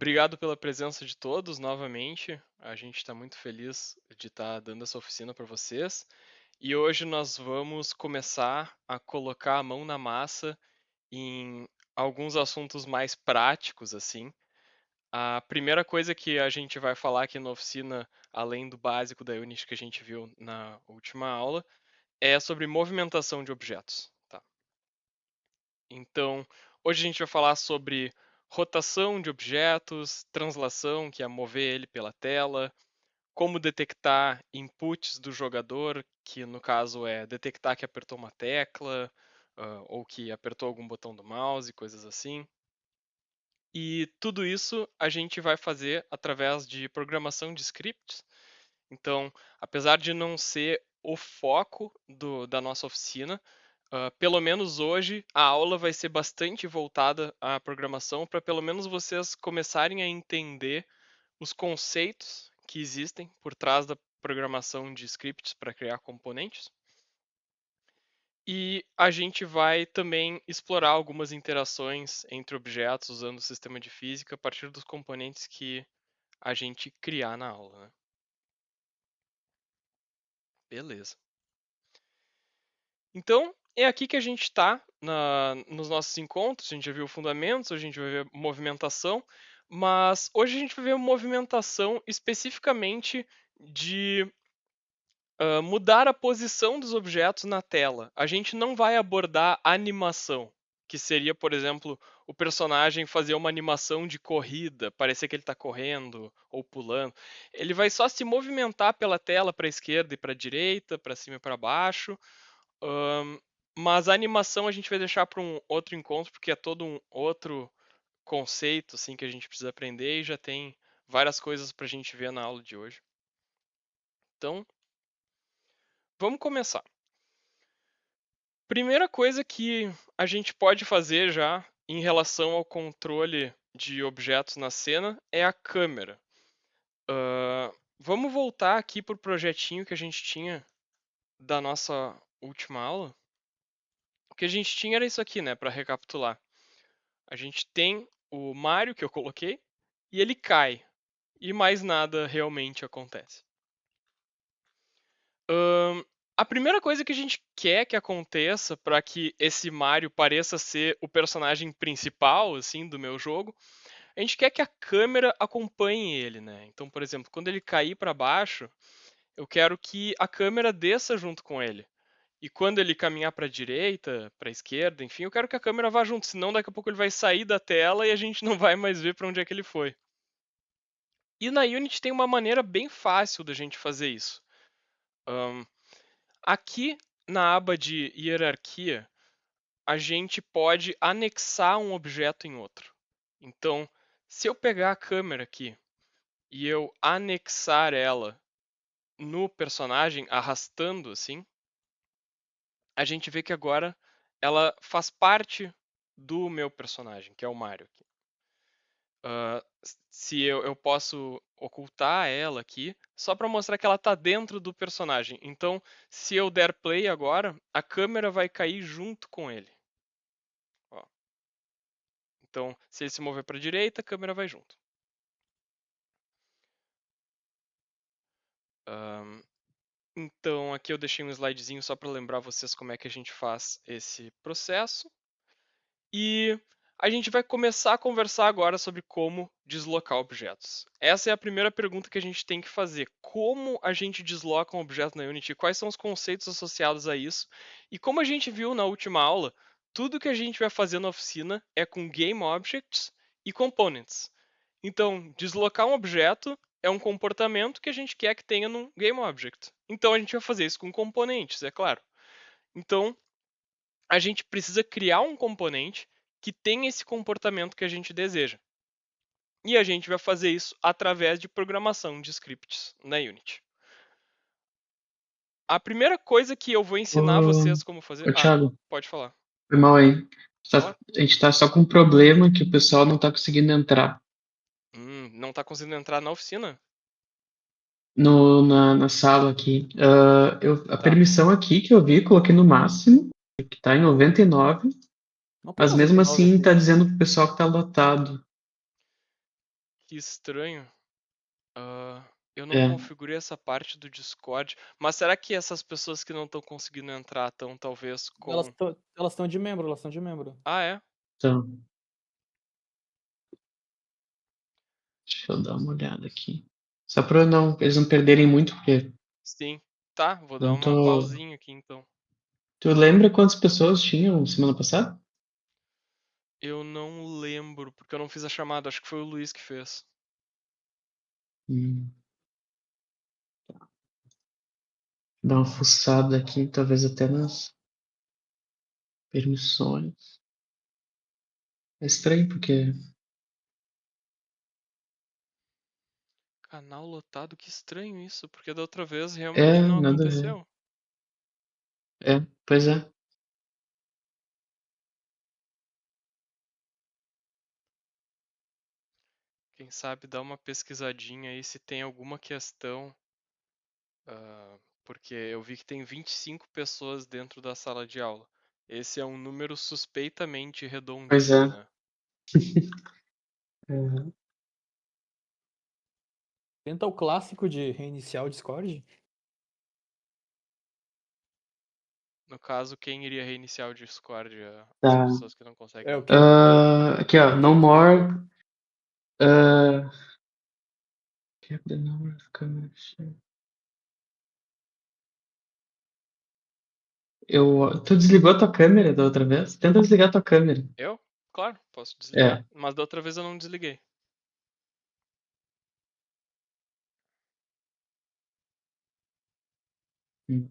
Obrigado pela presença de todos novamente. A gente está muito feliz de estar dando essa oficina para vocês. E hoje nós vamos começar a colocar a mão na massa em alguns assuntos mais práticos, assim. A primeira coisa que a gente vai falar aqui na oficina, além do básico da Unity que a gente viu na última aula, é sobre movimentação de objetos, tá? Então, hoje a gente vai falar sobre rotação de objetos, translação, que é mover ele pela tela, como detectar inputs do jogador, que no caso é detectar que apertou uma tecla, ou que apertou algum botão do mouse, coisas assim. E tudo isso a gente vai fazer através de programação de scripts. Então, apesar de não ser o foco da nossa oficina, pelo menos hoje a aula vai ser bastante voltada à programação para pelo menos vocês começarem a entender os conceitos que existem por trás da programação de scripts para criar componentes. E a gente vai também explorar algumas interações entre objetos usando o sistema de física a partir dos componentes que a gente criar na aula, né? Beleza. Então, é aqui que a gente está nos nossos encontros. A gente já viu fundamentos, a gente vai ver movimentação, mas hoje a gente vai ver movimentação especificamente de mudar a posição dos objetos na tela. A gente não vai abordar animação, que seria, por exemplo, o personagem fazer uma animação de corrida, parecer que ele está correndo ou pulando. Ele vai só se movimentar pela tela para a esquerda e para a direita, para cima e para baixo. Ahn, mas a animação a gente vai deixar para um outro encontro, porque é todo um outro conceito assim que a gente precisa aprender e já tem várias coisas para a gente ver na aula de hoje. Então, vamos começar. Primeira coisa que a gente pode fazer já em relação ao controle de objetos na cena é a câmera. Vamos voltar aqui para o projetinho que a gente tinha da nossa última aula. O que a gente tinha era isso aqui, né, para recapitular. A gente tem o Mario que eu coloquei e ele cai e mais nada realmente acontece. A primeira coisa que a gente quer que aconteça para que esse Mario pareça ser o personagem principal assim do meu jogo, a gente quer que a câmera acompanhe ele, né? Então, por exemplo, quando ele cair para baixo, eu quero que a câmera desça junto com ele. E quando ele caminhar para a direita, para a esquerda, enfim, eu quero que a câmera vá junto, senão daqui a pouco ele vai sair da tela e a gente não vai mais ver para onde é que ele foi. E na Unity tem uma maneira bem fácil da gente fazer isso. Aqui na aba de hierarquia, a gente pode anexar um objeto em outro. Então, se eu pegar a câmera aqui e eu anexar ela no personagem, arrastando assim, a gente vê que agora ela faz parte do meu personagem, que é o Mario aqui. Se eu posso ocultar ela aqui, só para mostrar que ela está dentro do personagem. Então, se eu der play agora, a câmera vai cair junto com ele. Ó. Então, se ele se mover para a direita, a câmera vai junto. Então, aqui eu deixei um slidezinho só para lembrar vocês como é que a gente faz esse processo. E a gente vai começar a conversar agora sobre como deslocar objetos. Essa é a primeira pergunta que a gente tem que fazer. Como a gente desloca um objeto na Unity? Quais são os conceitos associados a isso? E como a gente viu na última aula, tudo que a gente vai fazer na oficina é com Game Objects e Components. Então, deslocar um objeto é um comportamento que a gente quer que tenha num Game Object. Então, a gente vai fazer isso com componentes, é claro. Então, a gente precisa criar um componente que tenha esse comportamento que a gente deseja. E a gente vai fazer isso através de programação de scripts na Unity. A primeira coisa que eu vou ensinar Ô, vocês como fazer. Thiago, Pode falar. foi mal aí. Fala. A gente tá só com um problema que o pessoal não tá conseguindo entrar Não tá conseguindo entrar na oficina? na sala aqui. A Tá. permissão aqui que eu vi, coloquei no máximo, que tá em 99, Não tem mas mesmo 99 assim aqui. tá dizendo pro pessoal que tá lotado. Que estranho. Eu não É, configurei essa parte do Discord. Mas será que essas pessoas que não estão conseguindo entrar estão talvez com. Elas estão de membro, elas estão de membro. Ah, é? então, deixa eu dar uma olhada aqui. Só pra eles não perderem muito, porque Sim. Tá, vou dar não uma tô. pausinha aqui então. Tu lembra quantas pessoas tinham semana passada? Eu não lembro, porque eu não fiz a chamada. Acho que foi o Luiz que fez. Hum, Dar uma fuçada aqui, talvez até nas permissões. É estranho, porque. Canal lotado, que estranho isso, porque da outra vez realmente É, não nada a ver. aconteceu. É, pois é. Quem sabe dá uma pesquisadinha aí se tem alguma questão. Porque eu vi que tem 25 pessoas dentro da sala de aula. Esse é um número suspeitamente Pois redondinho, é. né? É. Tenta o clássico de reiniciar o Discord. No caso, quem iria reiniciar o Discord? As Tá. pessoas que não conseguem É o entrar. quê? Aqui, ó. No more. Uh, keep the number of connection. Tu desligou a tua câmera da outra vez? Tenta desligar a tua câmera. Eu? Claro, posso desligar. É. Mas da outra vez eu não desliguei. Hum.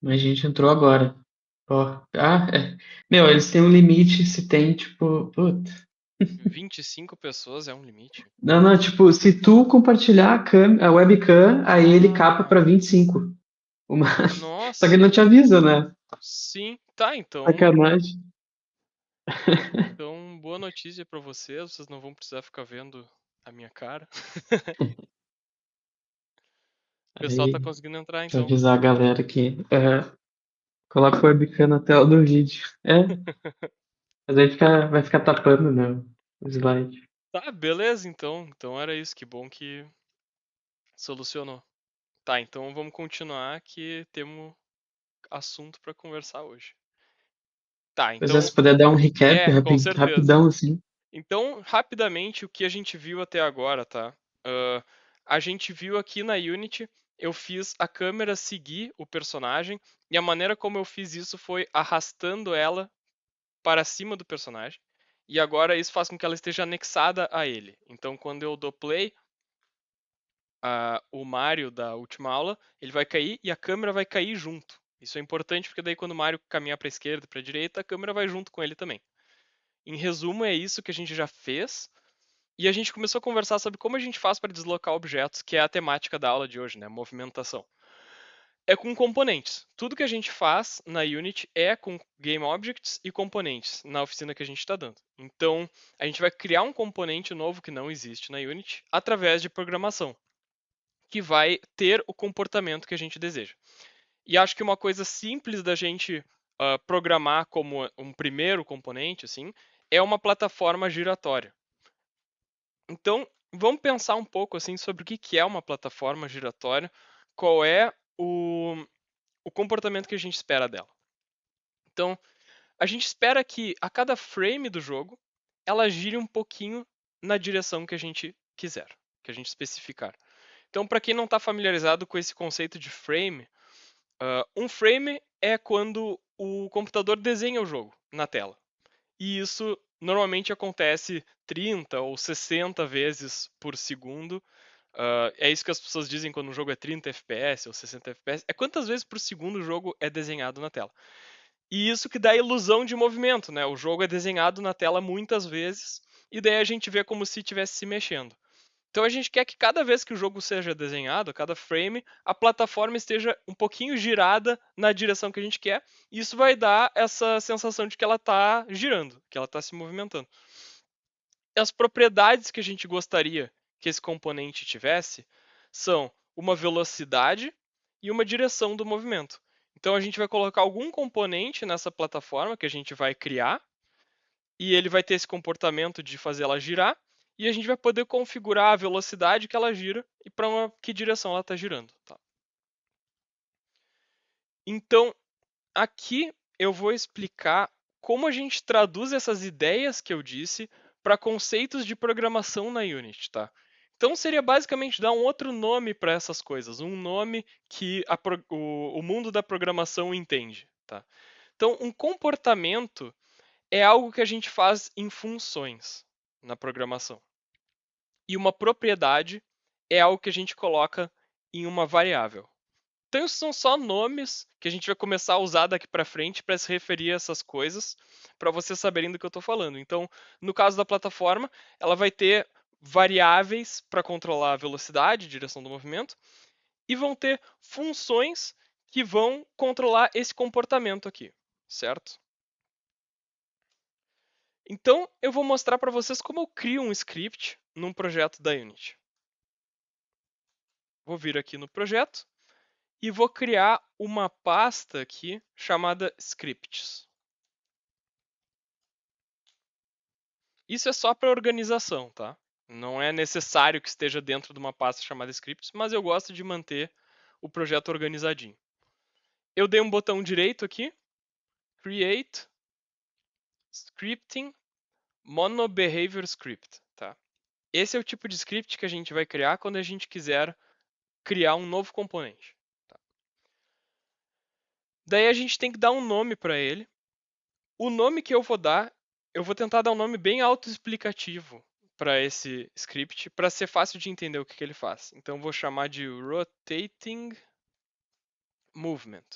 Mas a gente entrou agora. Ó. Ah, é. Meu, eles têm um limite se tem, tipo. Putz. 25 pessoas é um limite? Não, não, tipo, se tu compartilhar a webcam, aí ele capa Ah, pra 25. Uma... Só que ele nossa. não te avisa, né? Sim, tá, então. Sacanagem. Então, boa notícia pra vocês. Vocês não vão precisar ficar vendo a minha cara. O pessoal tá Aí, conseguindo entrar, deixa eu então. avisar a galera aqui. Coloca o webcam na tela do vídeo. Mas aí vai ficar tapando, né? O slide. Tá, beleza, então. Então era isso. Que bom que solucionou. Tá, então vamos continuar que temos assunto pra conversar hoje. Tá, Pois é, então. se puder dar um recap Com certeza. rapidão, assim. Então, rapidamente, o que a gente viu até agora, tá? A gente viu aqui na Unity, eu fiz a câmera seguir o personagem, e a maneira como eu fiz isso foi arrastando ela para cima do personagem. E agora isso faz com que ela esteja anexada a ele. Então, quando eu dou play, o Mario da última aula, ele vai cair e a câmera vai cair junto. Isso é importante porque daí quando o Mario caminhar para a esquerda e para a direita, a câmera vai junto com ele também. Em resumo, é isso que a gente já fez. E a gente começou a conversar sobre como a gente faz para deslocar objetos, que é a temática da aula de hoje, né? Movimentação. É com componentes. Tudo que a gente faz na Unity é com Game Objects e componentes, na oficina que a gente está dando. Então, a gente vai criar um componente novo que não existe na Unity através de programação, que vai ter o comportamento que a gente deseja. E acho que uma coisa simples da gente programar como um primeiro componente, assim, é uma plataforma giratória. Então, vamos pensar um pouco assim sobre o que é uma plataforma giratória, qual é o comportamento que a gente espera dela. Então, a gente espera que a cada frame do jogo ela gire um pouquinho na direção que a gente quiser, que a gente especificar. Então, para quem não está familiarizado com esse conceito de frame, um frame é quando o computador desenha o jogo na tela. E isso normalmente acontece 30 ou 60 vezes por segundo. É isso que as pessoas dizem quando o jogo é 30 FPS ou 60 FPS. É quantas vezes por segundo o jogo é desenhado na tela. E isso que dá a ilusão de movimento, né? O jogo é desenhado na tela muitas vezes e daí a gente vê como se estivesse se mexendo. Então a gente quer que cada vez que o jogo seja desenhado, cada frame, a plataforma esteja um pouquinho girada na direção que a gente quer. E isso vai dar essa sensação de que ela está girando, que ela está se movimentando. E as propriedades que a gente gostaria que esse componente tivesse são uma velocidade e uma direção do movimento. Então a gente vai colocar algum componente nessa plataforma que a gente vai criar e ele vai ter esse comportamento de fazer ela girar e a gente vai poder configurar a velocidade que ela gira e para que direção ela está girando. Tá? Então aqui eu vou explicar como a gente traduz essas ideias que eu disse para conceitos de programação na Unity, tá? Então seria basicamente dar um outro nome para essas coisas, um nome que o mundo da programação entende, tá? Então um comportamento é algo que a gente faz em funções na programação. E uma propriedade é algo que a gente coloca em uma variável. Então, esses são só nomes que a gente vai começar a usar daqui para frente para se referir a essas coisas, para vocês saberem do que eu estou falando. Então, no caso da plataforma, ela vai ter variáveis para controlar a velocidade, direção do movimento, e vão ter funções que vão controlar esse comportamento aqui, certo? Então, eu vou mostrar para vocês como eu crio um script num projeto da Unity. Vou vir aqui no projeto e vou criar uma pasta aqui chamada scripts. Isso é só para organização, tá? Não é necessário que esteja dentro de uma pasta chamada scripts, mas eu gosto de manter o projeto organizadinho. Eu dei um botão direito aqui, Create Scripting Mono Behavior Script, tá? Esse é o tipo de script que a gente vai criar quando a gente quiser criar um novo componente. Tá? Daí a gente tem que dar um nome para ele. O nome que eu vou tentar dar um nome bem autoexplicativo para esse script, para ser fácil de entender o que ele faz. Então, eu vou chamar de Rotating Movement.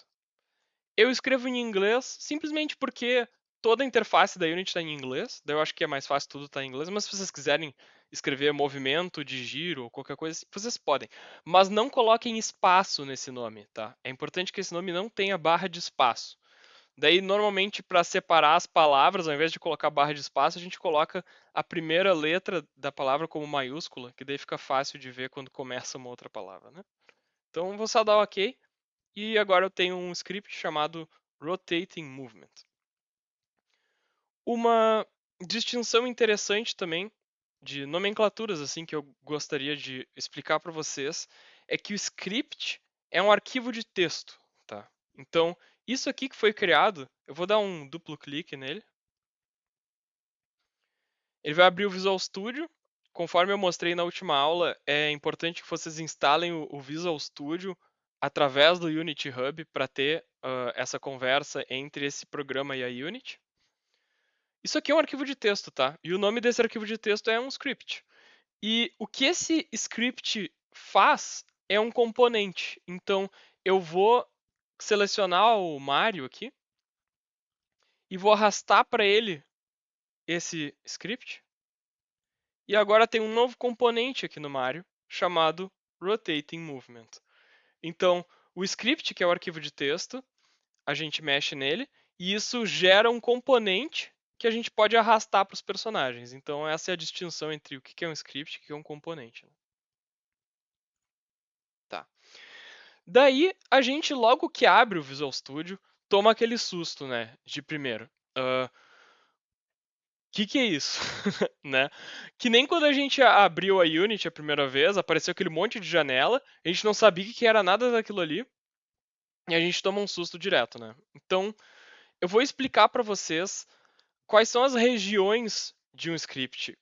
Eu escrevo em inglês simplesmente porque toda a interface da Unity está em inglês, daí eu acho que é mais fácil tudo estar em inglês, mas se vocês quiserem escrever movimento de giro ou qualquer coisa assim, vocês podem. Mas não coloquem espaço nesse nome, tá? É importante que esse nome não tenha barra de espaço. Daí, normalmente, para separar as palavras, ao invés de colocar barra de espaço, a gente coloca a primeira letra da palavra como maiúscula, que daí fica fácil de ver quando começa uma outra palavra, né? Então, vou só dar OK. E agora eu tenho um script chamado Rotating Movement. Uma distinção interessante também de nomenclaturas assim que eu gostaria de explicar para vocês é que o script é um arquivo de texto, tá? Então, isso aqui que foi criado, eu vou dar um duplo clique nele. Ele vai abrir o Visual Studio. Conforme eu mostrei na última aula, é importante que vocês instalem o Visual Studio através do Unity Hub para ter essa conversa entre esse programa e a Unity. Isso aqui é um arquivo de texto, tá? E o nome desse arquivo de texto é um script. E o que esse script faz é um componente. Então, eu vou selecionar o Mario aqui e vou arrastar para ele esse script. E agora tem um novo componente aqui no Mario chamado Rotating Movement. Então, o script, que é o arquivo de texto, a gente mexe nele e isso gera um componente que a gente pode arrastar para os personagens. Então, essa é a distinção entre o que é um script e o que é um componente. Tá. Daí, a gente, logo que abre o Visual Studio, toma aquele susto, né? De primeiro. Que é isso? Né? Que nem quando a gente abriu a Unity a primeira vez, apareceu aquele monte de janela, a gente não sabia que era nada daquilo ali, e a gente toma um susto direto, né? Então, eu vou explicar para vocês quais são as regiões de um script,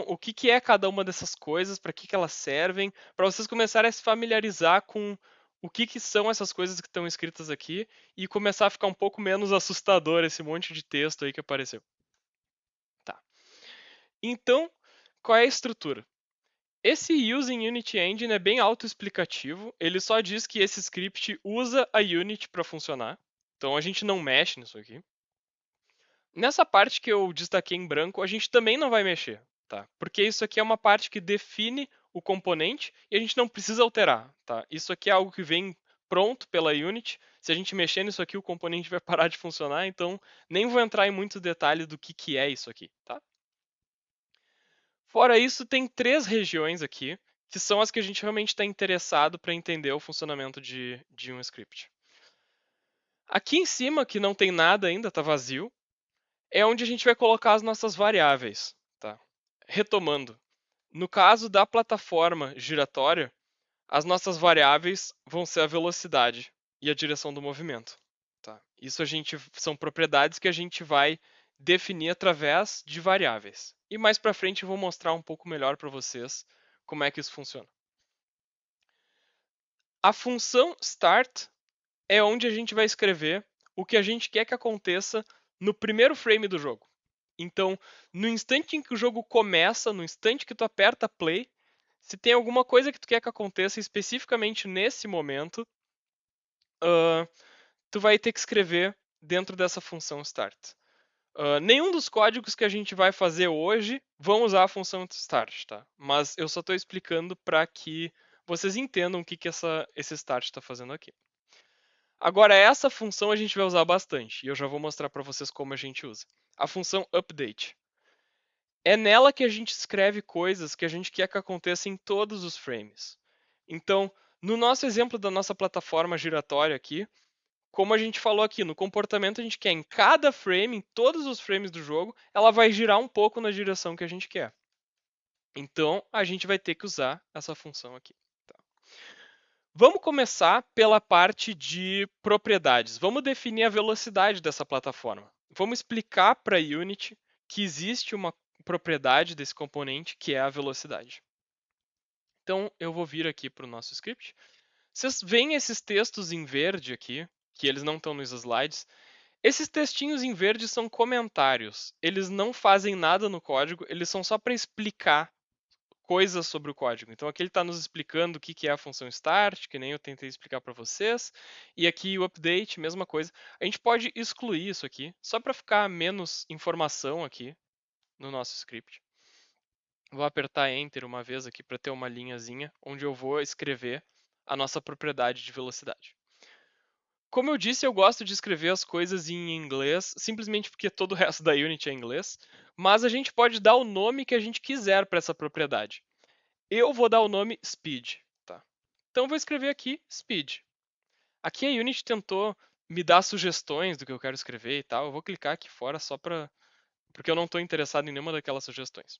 o que é cada uma dessas coisas, para que elas servem, para vocês começarem a se familiarizar com o que são essas coisas que estão escritas aqui e começar a ficar um pouco menos assustador esse monte de texto aí que apareceu. Tá. Então, qual é a estrutura? Esse Using Unity Engine é bem autoexplicativo, ele só diz que esse script usa a Unity para funcionar, então a gente não mexe nisso aqui. Nessa parte que eu destaquei em branco, a gente também não vai mexer, tá? Porque isso aqui é uma parte que define o componente e a gente não precisa alterar, tá? Isso aqui é algo que vem pronto pela Unity. Se a gente mexer nisso aqui, o componente vai parar de funcionar, então nem vou entrar em muito detalhe do que é isso aqui, tá? Fora isso, tem 3 regiões aqui, que são as que a gente realmente está interessado para entender o funcionamento de um script. Aqui em cima, que não tem nada ainda, está vazio, é onde a gente vai colocar as nossas variáveis. Tá? Retomando, no caso da plataforma giratória, as nossas variáveis vão ser a velocidade e a direção do movimento. Tá? Isso são propriedades que a gente vai definir através de variáveis. E mais para frente eu vou mostrar um pouco melhor para vocês como é que isso funciona. A função start é onde a gente vai escrever o que a gente quer que aconteça no primeiro frame do jogo. Então, no instante em que o jogo começa, no instante que tu aperta play, se tem alguma coisa que tu quer que aconteça especificamente nesse momento, tu vai ter que escrever dentro dessa função start. Nenhum dos códigos que a gente vai fazer hoje vão usar a função start, tá? Mas eu só estou explicando para que vocês entendam o que esse start está fazendo aqui. Agora, essa função a gente vai usar bastante, e eu já vou mostrar para vocês como a gente usa. A função update. É nela que a gente escreve coisas que a gente quer que aconteça em todos os frames. Então, no nosso exemplo da nossa plataforma giratória aqui, como a gente falou aqui, no comportamento a gente quer em cada frame, em todos os frames do jogo, ela vai girar um pouco na direção que a gente quer. Então, a gente vai ter que usar essa função aqui. Tá? Vamos começar pela parte de propriedades. Vamos definir a velocidade dessa plataforma. Vamos explicar para a Unity que existe uma propriedade desse componente que é a velocidade. Então, eu vou vir aqui para o nosso script. Vocês veem esses textos em verde aqui, que eles não estão nos slides. Esses textinhos em verde são comentários. Eles não fazem nada no código, eles são só para explicar coisas sobre o código. Então aqui ele está nos explicando o que é a função start, que nem eu tentei explicar para vocês. E aqui o update, mesma coisa. A gente pode excluir isso aqui, só para ficar menos informação aqui no nosso script. Vou apertar Enter uma vez aqui para ter uma linhazinha onde eu vou escrever a nossa propriedade de velocidade. Como eu disse, eu gosto de escrever as coisas em inglês, simplesmente porque todo o resto da Unity é inglês, mas a gente pode dar o nome que a gente quiser para essa propriedade. Eu vou dar o nome Speed. Tá? Então eu vou escrever aqui Speed. Aqui a Unity tentou me dar sugestões do que eu quero escrever e tal. Eu vou clicar aqui fora só porque eu não estou interessado em nenhuma daquelas sugestões.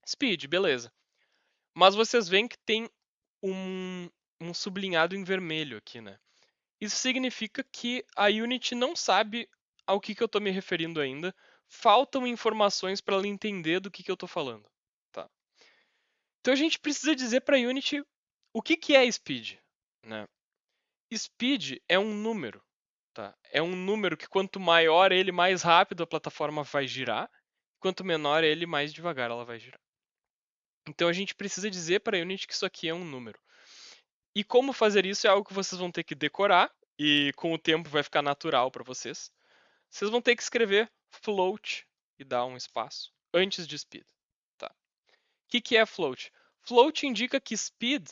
Speed, beleza. Mas vocês veem que tem um sublinhado em vermelho aqui, né? Isso significa que a Unity não sabe ao que eu estou me referindo ainda. Faltam informações para ela entender do que eu estou falando. Tá? Então a gente precisa dizer para a Unity o que é speed. Né? Speed é um número. Tá? É um número que quanto maior ele, mais rápido a plataforma vai girar. Quanto menor ele, mais devagar ela vai girar. Então a gente precisa dizer para a Unity que isso aqui é um número. E como fazer isso é algo que vocês vão ter que decorar e com o tempo vai ficar natural para vocês. Vocês vão ter que escrever float e dar um espaço antes de speed. Tá? O que é float? Float indica que speed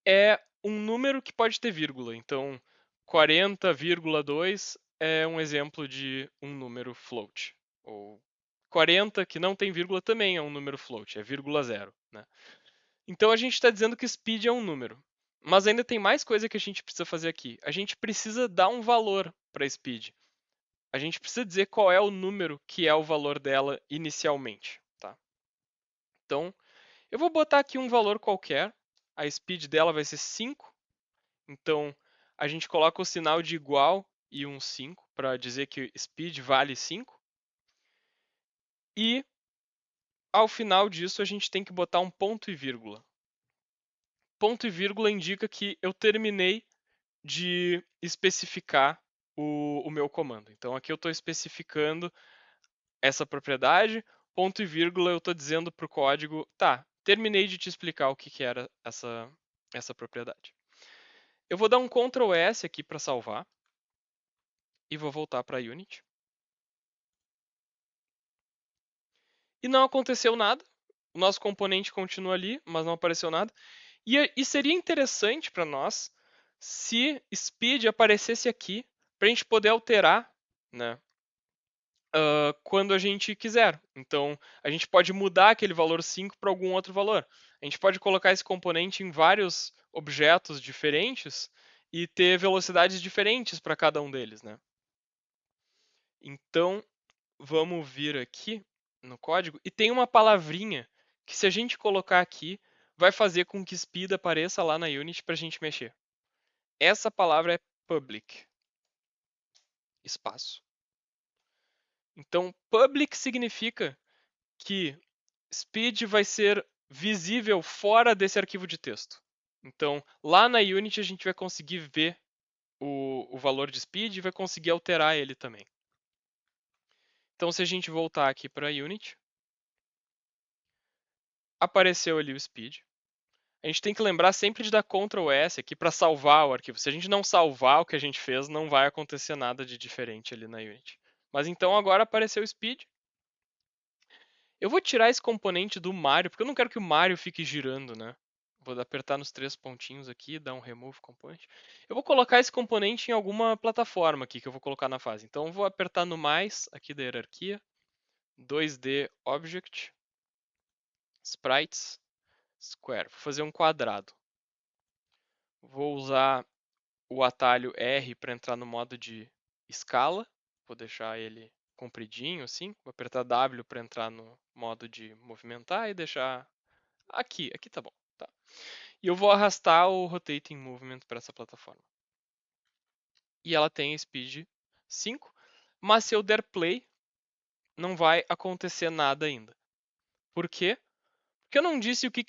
é um número que pode ter vírgula. Então, 40,2 é um exemplo de um número float. Ou 40, que não tem vírgula, também é um número float, é vírgula zero. Né? Então, a gente está dizendo que speed é um número. Mas ainda tem mais coisa que a gente precisa fazer aqui. A gente precisa dar um valor para speed. A gente precisa dizer qual é o número que é o valor dela inicialmente. Tá? Então, eu vou botar aqui um valor qualquer. A speed dela vai ser 5. Então, a gente coloca o sinal de igual e um 5 para dizer que speed vale 5. E, ao final disso, a gente tem que botar um ponto e vírgula. Ponto e vírgula indica que eu terminei de especificar o meu comando. Então aqui eu estou especificando essa propriedade, ponto e vírgula eu estou dizendo para o código, tá, terminei de te explicar o que era essa propriedade. Eu vou dar um Ctrl S aqui para salvar e vou voltar para a Unity. E não aconteceu nada, o nosso componente continua ali, mas não apareceu nada. E seria interessante para nós se speed aparecesse aqui para a gente poder alterar, né, quando a gente quiser. Então, a gente pode mudar aquele valor 5 para algum outro valor. A gente pode colocar esse componente em vários objetos diferentes e ter velocidades diferentes para cada um deles, né? Então, vamos vir aqui no código e tem uma palavrinha que, se a gente colocar aqui, vai fazer com que speed apareça lá na Unity para a gente mexer. Essa palavra é public. Espaço. Então, public significa que speed vai ser visível fora desse arquivo de texto. Então, lá na Unity a gente vai conseguir ver o valor de speed e vai conseguir alterar ele também. Então, se a gente voltar aqui para a Unity, apareceu ali o speed. A gente tem que lembrar sempre de dar Ctrl S aqui para salvar o arquivo. Se a gente não salvar o que a gente fez, não vai acontecer nada de diferente ali na Unity. Mas então agora apareceu o speed. Eu vou tirar esse componente do Mario, porque eu não quero que o Mario fique girando, né? Vou apertar nos 3 pontinhos aqui, dar um remove component. Eu vou colocar esse componente em alguma plataforma aqui que eu vou colocar na fase. Então eu vou apertar no mais aqui da hierarquia, 2D Object, Sprites, Square. Vou fazer um quadrado. Vou usar o atalho R para entrar no modo de escala. Vou deixar ele compridinho assim. Vou apertar W para entrar no modo de movimentar e deixar aqui tá bom. Tá. E eu vou arrastar o Rotating Movement para essa plataforma. E ela tem Speed 5, mas se eu der play, não vai acontecer nada ainda. Por quê? Porque eu não disse o que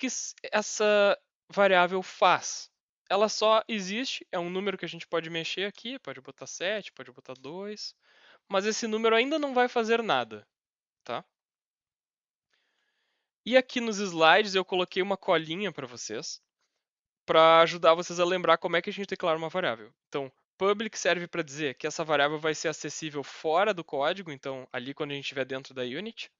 essa variável faz. Ela só existe, é um número que a gente pode mexer aqui, pode botar 7, pode botar 2, mas esse número ainda não vai fazer nada, tá? E aqui nos slides eu coloquei uma colinha para vocês, para ajudar vocês a lembrar como é que a gente declara uma variável. Então, public serve para dizer que essa variável vai ser acessível fora do código, então ali quando a gente estiver dentro da Unity.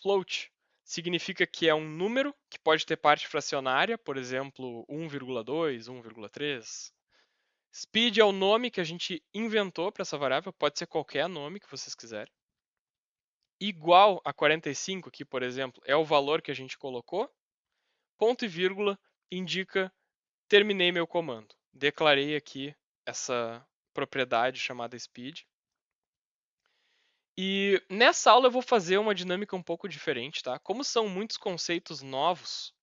Float significa que é um número que pode ter parte fracionária, por exemplo, 1,2, 1,3. Speed é o nome que a gente inventou para essa variável, pode ser qualquer nome que vocês quiserem. Igual a 45, que, por exemplo, é o valor que a gente colocou. Ponto e vírgula indica terminei meu comando. Declarei aqui essa propriedade chamada speed. E nessa aula eu vou fazer uma dinâmica um pouco diferente, tá? Como são muitos conceitos novos,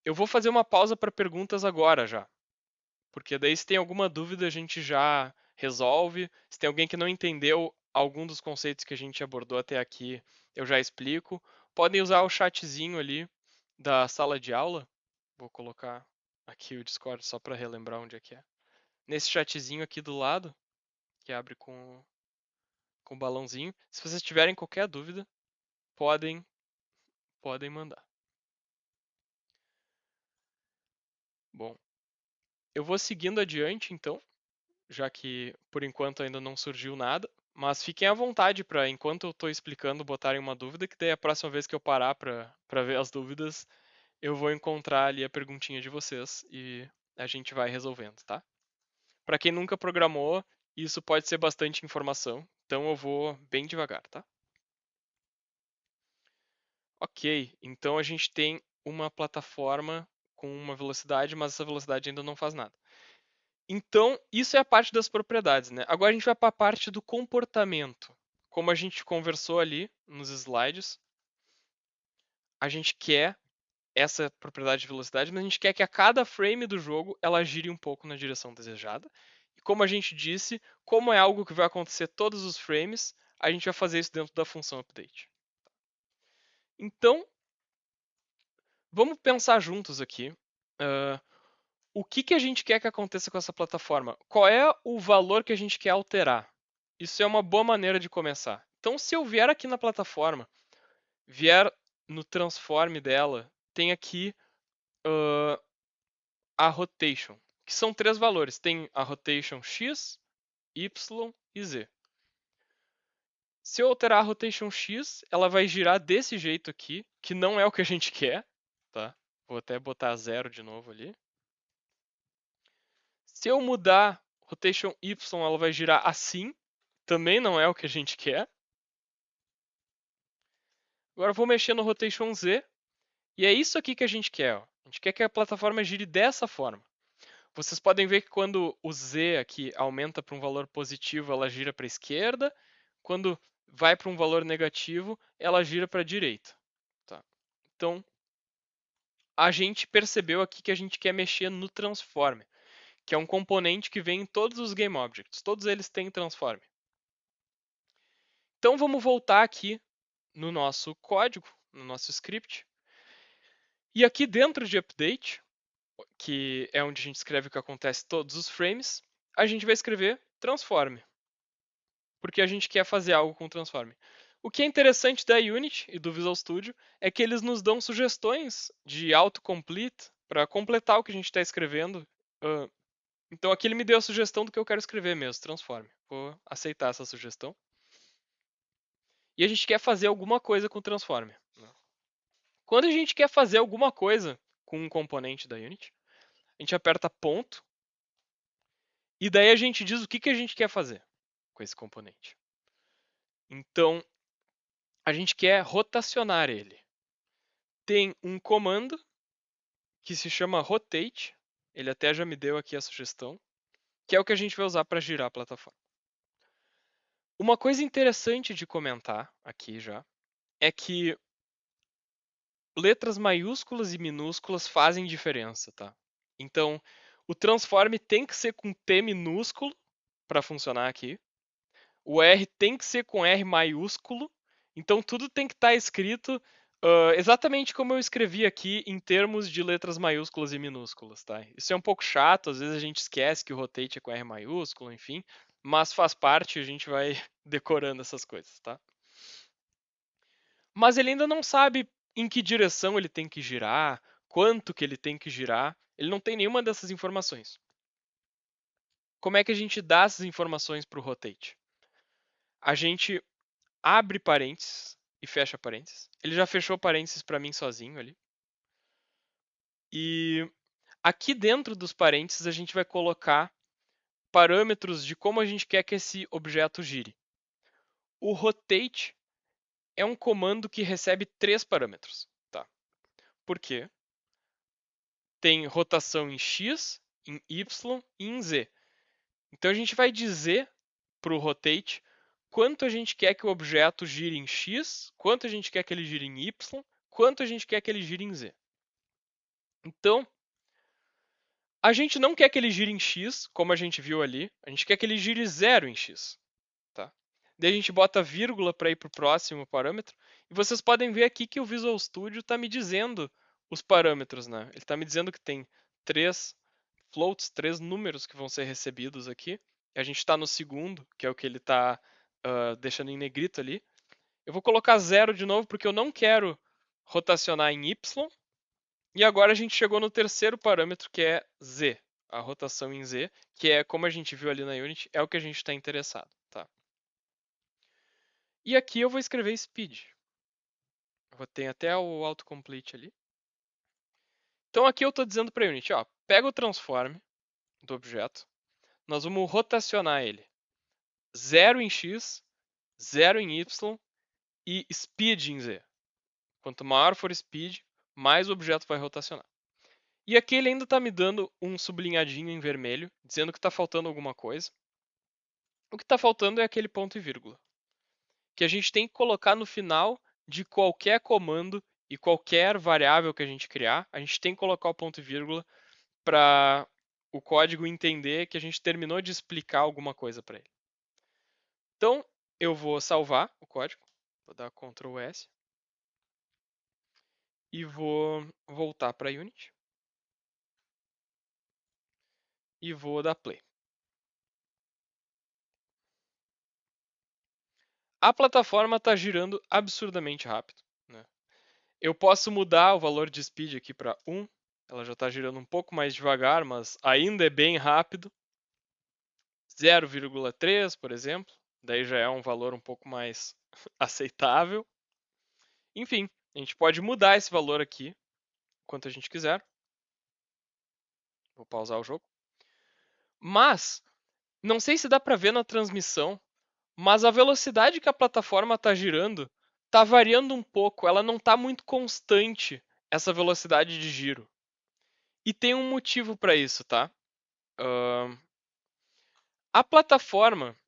eu vou fazer uma pausa para perguntas agora já. Porque daí se tem alguma dúvida a gente já resolve. Se tem alguém que não entendeu algum dos conceitos que a gente abordou até aqui, eu já explico. Podem usar o chatzinho ali da sala de aula. Vou colocar aqui o Discord só para relembrar onde é que é. Nesse chatzinho aqui do lado, que abre com o balãozinho. Se vocês tiverem qualquer dúvida, podem mandar. Bom, eu vou seguindo adiante então, já que por enquanto ainda não surgiu nada. Mas fiquem à vontade para, enquanto eu estou explicando, botarem uma dúvida, que daí a próxima vez que eu parar para ver as dúvidas, eu vou encontrar ali a perguntinha de vocês e a gente vai resolvendo, tá? Para quem nunca programou, isso pode ser bastante informação, então eu vou bem devagar, tá? Ok, então a gente tem uma plataforma com uma velocidade, mas essa velocidade ainda não faz nada. Então, isso é a parte das propriedades, né? Agora a gente vai para a parte do comportamento. Como a gente conversou ali nos slides, a gente quer essa propriedade de velocidade, mas a gente quer que a cada frame do jogo ela gire um pouco na direção desejada. E como a gente disse, como é algo que vai acontecer todos os frames, a gente vai fazer isso dentro da função update. Então, vamos pensar juntos aqui. O que a gente quer que aconteça com essa plataforma? Qual é o valor que a gente quer alterar? Isso é uma boa maneira de começar. Então, se eu vier aqui na plataforma, vier no transform dela, tem aqui a rotation, que são 3 valores. Tem a rotation x, y e z. Se eu alterar a rotation x, ela vai girar desse jeito aqui, que não é o que a gente quer, tá? Vou até botar 0 de novo ali. Se eu mudar rotation y, ela vai girar assim, também não é o que a gente quer. Agora eu vou mexer no Rotation Z. E é isso aqui que a gente quer. Ó. A gente quer que a plataforma gire dessa forma. Vocês podem ver que quando o Z aqui aumenta para um valor positivo, ela gira para a esquerda. Quando vai para um valor negativo, ela gira para a direita. Tá? Então, a gente percebeu aqui que a gente quer mexer no Transform, que é um componente que vem em todos os GameObjects. Todos eles têm Transform. Então, vamos voltar aqui no nosso código, no nosso script. E aqui dentro de Update, que é onde a gente escreve o que acontece em todos os frames, a gente vai escrever Transform, porque a gente quer fazer algo com Transform. O que é interessante da Unity e do Visual Studio é que eles nos dão sugestões de autocomplete para completar o que a gente está escrevendo. Então aqui ele me deu a sugestão do que eu quero escrever mesmo, Transform. Vou aceitar essa sugestão. E a gente quer fazer alguma coisa com o Transform. Quando a gente quer fazer alguma coisa com um componente da Unity, a gente aperta ponto, e daí a gente diz o que a gente quer fazer com esse componente. Então, a gente quer rotacionar ele. Tem um comando que se chama rotate, ele até já me deu aqui a sugestão, que é o que a gente vai usar para girar a plataforma. Uma coisa interessante de comentar aqui já é que letras maiúsculas e minúsculas fazem diferença, tá? Então, o transform tem que ser com T minúsculo para funcionar aqui. O R tem que ser com R maiúsculo. Então, tudo tem que estar escrito exatamente como eu escrevi aqui em termos de letras maiúsculas e minúsculas, tá? Isso é um pouco chato, às vezes a gente esquece que o rotate é com R maiúsculo, enfim. Mas faz parte, a gente vai decorando essas coisas, tá? Mas ele ainda não sabe em que direção ele tem que girar, quanto que ele tem que girar. Ele não tem nenhuma dessas informações. Como é que a gente dá essas informações para o rotate? A gente abre parênteses e fecha parênteses. Ele já fechou parênteses para mim sozinho ali. E aqui dentro dos parênteses a gente vai colocar parâmetros de como a gente quer que esse objeto gire. O rotate é um comando que recebe 3 parâmetros. Tá? Por quê? Tem rotação em x, em y e em z. Então a gente vai dizer para o rotate quanto a gente quer que o objeto gire em x, quanto a gente quer que ele gire em y, quanto a gente quer que ele gire em z. Então, a gente não quer que ele gire em x, como a gente viu ali, a gente quer que ele gire 0 em x. Tá? Daí a gente bota vírgula para ir para o próximo parâmetro, e vocês podem ver aqui que o Visual Studio está me dizendo os parâmetros, né? Ele está me dizendo que tem 3 floats, 3 números que vão ser recebidos aqui. A gente está no segundo, que é o que ele está deixando em negrito ali. Eu vou colocar 0 de novo, porque eu não quero rotacionar em y. E agora a gente chegou no terceiro parâmetro, que é z, a rotação em z, que é, como a gente viu ali na Unity, é o que a gente está interessado. Tá? E aqui eu vou escrever speed. Tem até o autocomplete ali. Então aqui eu estou dizendo para a Unity, ó, pega o transform do objeto, nós vamos rotacionar ele 0 em x, 0 em y e speed em z. Quanto maior for speed, mais o objeto vai rotacionar. E aqui ele ainda está me dando um sublinhadinho em vermelho, dizendo que está faltando alguma coisa. O que está faltando é aquele ponto e vírgula, que a gente tem que colocar no final de qualquer comando e qualquer variável que a gente criar. A gente tem que colocar o ponto e vírgula para o código entender que a gente terminou de explicar alguma coisa para ele. Então, eu vou salvar o código, vou dar Ctrl S e vou voltar para a Unity e vou dar play. A plataforma está girando absurdamente rápido. Né? Eu posso mudar o valor de speed aqui para 1. Ela já está girando um pouco mais devagar, mas ainda é bem rápido. 0,3, por exemplo. Daí já é um valor um pouco mais aceitável. Enfim, a gente pode mudar esse valor aqui quanto a gente quiser. Vou pausar o jogo. Mas, não sei se dá para ver na transmissão, mas a velocidade que a plataforma está girando tá variando um pouco, ela não tá muito constante, essa velocidade de giro. E tem um motivo para isso, tá? A plataforma,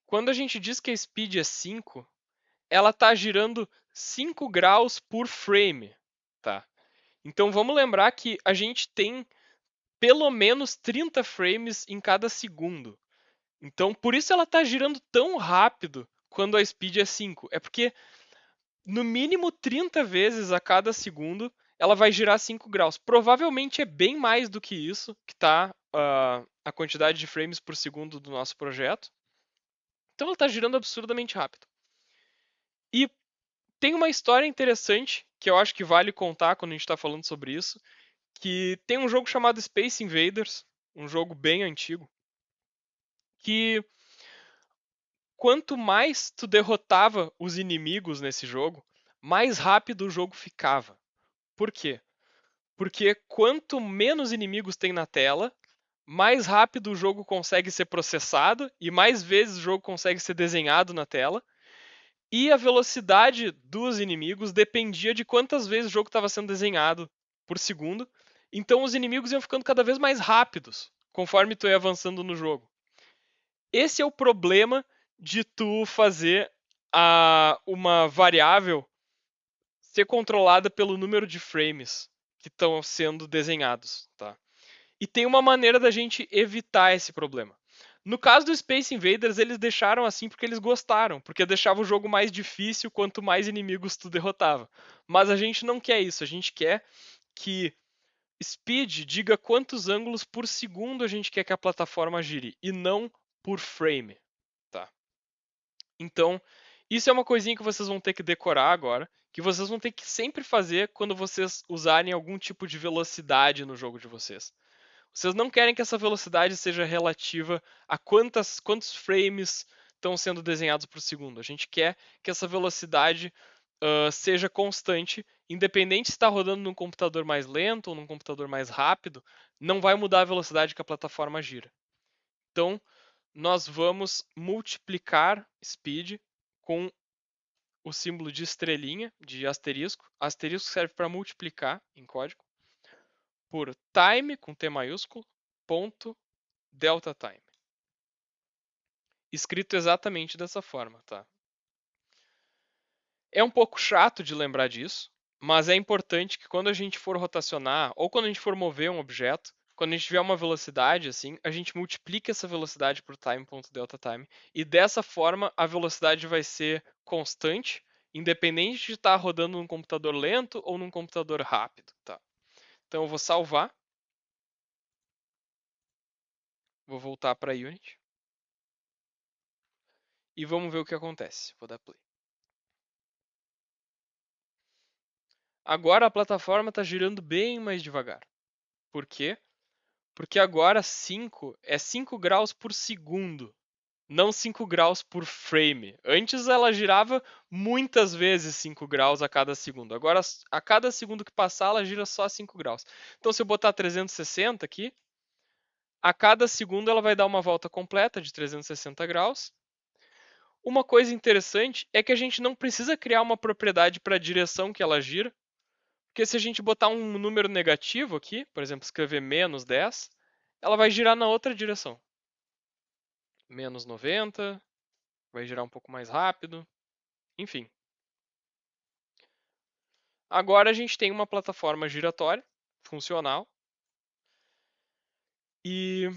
quando a gente diz que a speed é 5, ela tá girando 5 graus por frame, tá? Então vamos lembrar que a gente tem pelo menos 30 frames em cada segundo. Então por isso ela tá girando tão rápido quando a speed é 5. É porque no mínimo 30 vezes a cada segundo ela vai girar 5 graus. Provavelmente é bem mais do que isso, que tá a quantidade de frames por segundo do nosso projeto. Então ela está girando absurdamente rápido. E tem uma história interessante que eu acho que vale contar quando a gente está falando sobre isso, que tem um jogo chamado Space Invaders, um jogo bem antigo, que quanto mais tu derrotava os inimigos nesse jogo, mais rápido o jogo ficava. Por quê? Porque quanto menos inimigos tem na tela, mais rápido o jogo consegue ser processado e mais vezes o jogo consegue ser desenhado na tela. E a velocidade dos inimigos dependia de quantas vezes o jogo estava sendo desenhado por segundo. Então os inimigos iam ficando cada vez mais rápidos conforme tu ia avançando no jogo. Esse é o problema de tu fazer uma variável ser controlada pelo número de frames que estão sendo desenhados, tá? E tem uma maneira da gente evitar esse problema. No caso do Space Invaders, eles deixaram assim porque eles gostaram, porque deixava o jogo mais difícil quanto mais inimigos tu derrotava. Mas a gente não quer isso, a gente quer que speed diga quantos ângulos por segundo a gente quer que a plataforma gire, e não por frame, tá? Então, isso é uma coisinha que vocês vão ter que decorar agora, que vocês vão ter que sempre fazer quando vocês usarem algum tipo de velocidade no jogo de vocês. Vocês não querem que essa velocidade seja relativa a quantos frames estão sendo desenhados por segundo. A gente quer que essa velocidade seja constante, independente se está rodando num computador mais lento ou num computador mais rápido, não vai mudar a velocidade que a plataforma gira. Então, nós vamos multiplicar speed com o símbolo de estrelinha, de asterisco. Asterisco serve para multiplicar em código por time, com T maiúsculo, ponto delta time. Escrito exatamente dessa forma, tá? É um pouco chato de lembrar disso, mas é importante que quando a gente for rotacionar, ou quando a gente for mover um objeto, quando a gente tiver uma velocidade assim, a gente multiplica essa velocidade por time.delta time, e dessa forma a velocidade vai ser constante, independente de estar rodando num computador lento ou num computador rápido, tá? Então eu vou salvar. Vou voltar para Unity. E vamos ver o que acontece. Vou dar play. Agora a plataforma está girando bem mais devagar. Por quê? Porque agora 5 é 5 graus por segundo, não 5 graus por frame. Antes ela girava muitas vezes 5 graus a cada segundo. Agora, a cada segundo que passar, ela gira só 5 graus. Então, se eu botar 360 aqui, a cada segundo ela vai dar uma volta completa de 360 graus. Uma coisa interessante é que a gente não precisa criar uma propriedade para a direção que ela gira, porque se a gente botar um número negativo aqui, por exemplo, escrever menos 10, ela vai girar na outra direção. Menos 90, vai girar um pouco mais rápido, enfim. Agora a gente tem uma plataforma giratória, funcional, e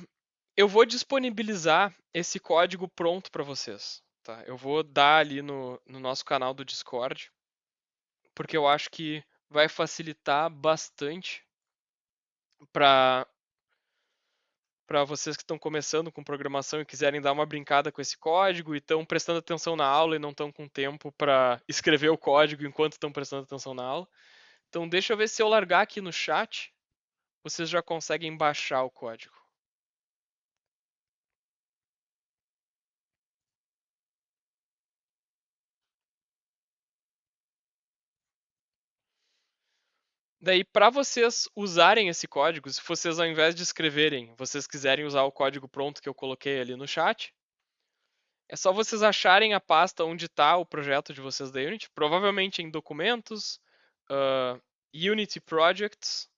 eu vou disponibilizar esse código pronto para vocês. Tá? Eu vou dar ali no nosso canal do Discord, porque eu acho que vai facilitar bastante para vocês que estão começando com programação e quiserem dar uma brincada com esse código e estão prestando atenção na aula e não estão com tempo para escrever o código enquanto estão prestando atenção na aula. Então deixa eu ver se eu largar aqui no chat, vocês já conseguem baixar o código. Daí, para vocês usarem esse código, se vocês ao invés de escreverem, vocês quiserem usar o código pronto que eu coloquei ali no chat, É só vocês acharem a pasta onde está o projeto de vocês da Unity, provavelmente em documentos, Unity Projects,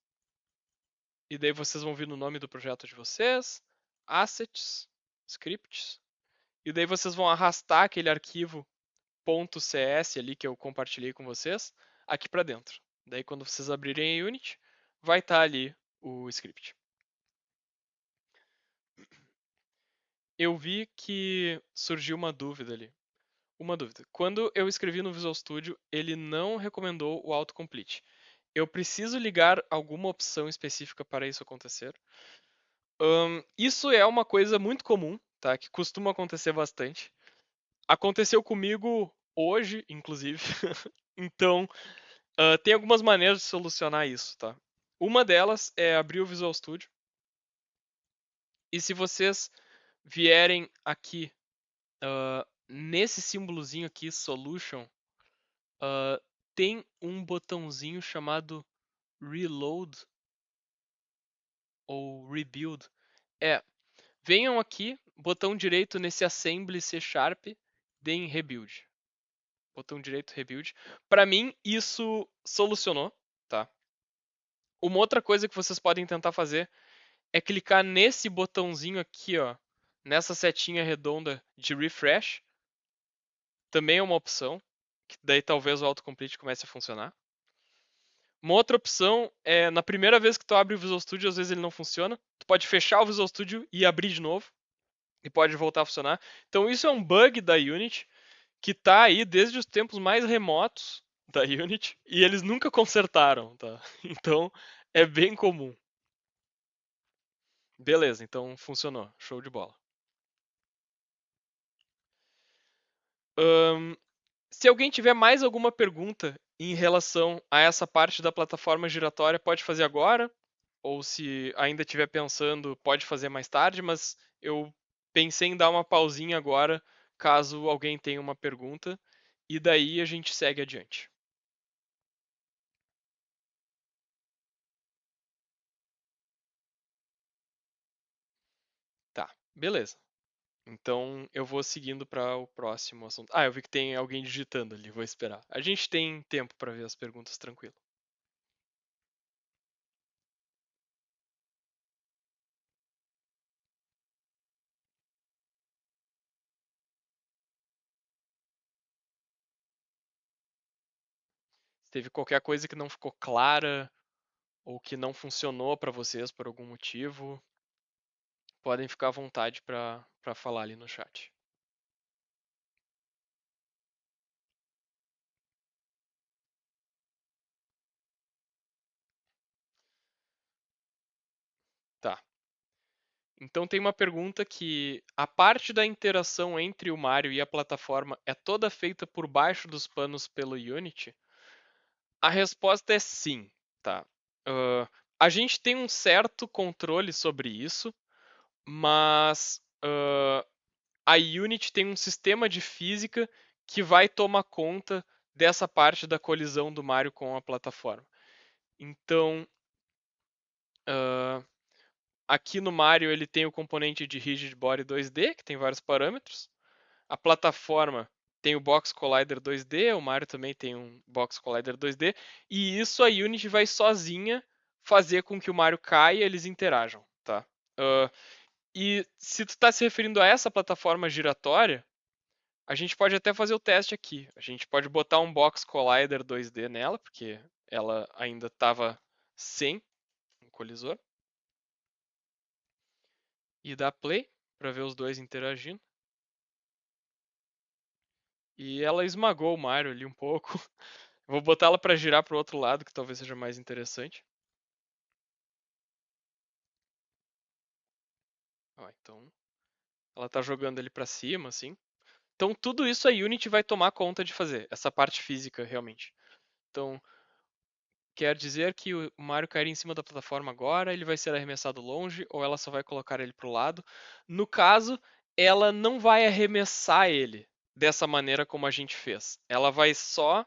e daí vocês vão vir no nome do projeto de vocês, Assets, Scripts, e daí vocês vão arrastar aquele arquivo .cs ali que eu compartilhei com vocês, aqui para dentro. Daí quando vocês abrirem a Unity, vai estar ali o script. Eu vi que surgiu uma dúvida ali. Uma dúvida. Quando eu escrevi no Visual Studio, ele não recomendou o autocomplete. Eu preciso ligar alguma opção específica para isso acontecer? Isso é uma coisa muito comum, tá? Que costuma acontecer bastante. Aconteceu comigo hoje, inclusive. Então, tem algumas maneiras de solucionar isso, tá? Uma delas é abrir o Visual Studio. E se vocês vierem aqui, nesse símbolozinho aqui, Solution, tem um botãozinho chamado Reload ou Rebuild. Venham aqui, botão direito nesse Assembly C#, deem Rebuild. Botão direito Rebuild. Para mim, isso solucionou, tá? Uma outra coisa que vocês podem tentar fazer é clicar nesse botãozinho aqui, ó, nessa setinha redonda de Refresh. Também é uma opção, que daí talvez o autocomplete comece a funcionar. Uma outra opção é, na primeira vez que tu abre o Visual Studio, às vezes ele não funciona. Tu pode fechar o Visual Studio e abrir de novo. E pode voltar a funcionar. Então isso é um bug da Unity que tá aí desde os tempos mais remotos da Unity e eles nunca consertaram, tá? Então é bem comum. Beleza, então funcionou. Show de bola. Se alguém tiver mais alguma pergunta em relação a essa parte da plataforma giratória, pode fazer agora. Ou se ainda estiver pensando, pode fazer mais tarde, mas eu pensei em dar uma pausinha agora, caso alguém tenha uma pergunta, e daí a gente segue adiante. Tá, beleza. Então eu vou seguindo para o próximo assunto. Eu vi que tem alguém digitando ali, vou esperar. A gente tem tempo para ver as perguntas tranquilo. Se teve qualquer coisa que não ficou clara ou que não funcionou para vocês por algum motivo, podem ficar à vontade para falar ali no chat. Tá. Então tem uma pergunta que a parte da interação entre o Mario e a plataforma é toda feita por baixo dos panos pelo Unity? A resposta é sim, tá? A gente tem um certo controle sobre isso, mas a Unity tem um sistema de física que vai tomar conta dessa parte da colisão do Mario com a plataforma. Então, aqui no Mario ele tem o componente de Rigid Body 2D, que tem vários parâmetros. A plataforma tem o Box Collider 2D, o Mario também tem um Box Collider 2D, e isso a Unity vai sozinha fazer com que o Mario caia e eles interajam, tá? E se tu está se referindo a essa plataforma giratória, a gente pode até fazer o teste aqui. A gente pode botar um Box Collider 2D nela, porque ela ainda estava sem um colisor. E dar play para ver os dois interagindo. E ela esmagou o Mario ali um pouco. Vou botar ela para girar para o outro lado, que talvez seja mais interessante. Então, ela tá jogando ele para cima, assim. Então, tudo isso a Unity vai tomar conta de fazer, essa parte física, realmente. Então, quer dizer que o Mario cair em cima da plataforma agora, ele vai ser arremessado longe, ou ela só vai colocar ele pro lado. No caso, ela não vai arremessar ele dessa maneira como a gente fez. Ela vai só...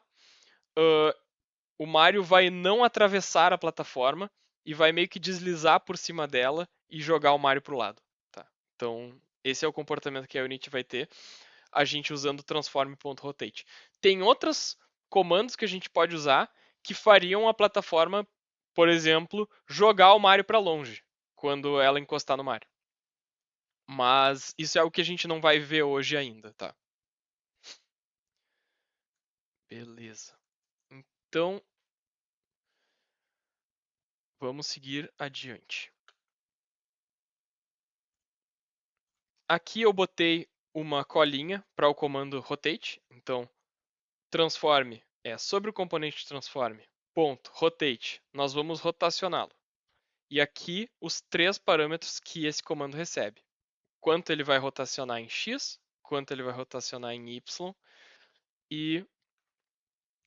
o Mario vai não atravessar a plataforma e vai meio que deslizar por cima dela e jogar o Mario pro lado. Tá? Então, esse é o comportamento que a Unity vai ter. a gente usando transform.rotate. Tem outros comandos que a gente pode usar que fariam a plataforma, por exemplo, jogar o Mario para longe quando ela encostar no Mario. Mas isso é algo que a gente não vai ver hoje ainda, tá? Beleza. Então, vamos seguir adiante. Aqui eu botei uma colinha para o comando rotate. Então, transform é sobre o componente transform, ponto, rotate. Nós vamos rotacioná-lo. E aqui os 3 parâmetros que esse comando recebe. Quanto ele vai rotacionar em x, quanto ele vai rotacionar em y e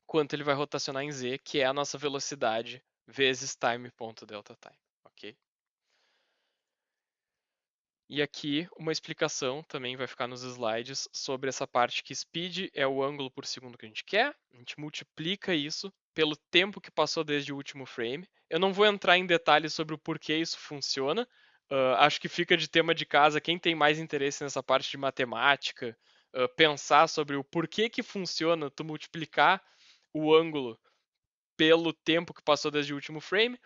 quanto ele vai rotacionar em z, que é a nossa velocidade vezes time.deltaTime, ok? E aqui uma explicação também vai ficar nos slides sobre essa parte que speed é o ângulo por segundo que a gente quer. A gente multiplica isso pelo tempo que passou desde o último frame. Eu não vou entrar em detalhes sobre o porquê isso funciona. Acho que fica de tema de casa quem tem mais interesse nessa parte de matemática, pensar sobre o porquê que funciona tu multiplicar o ângulo pelo tempo que passou desde o último frame.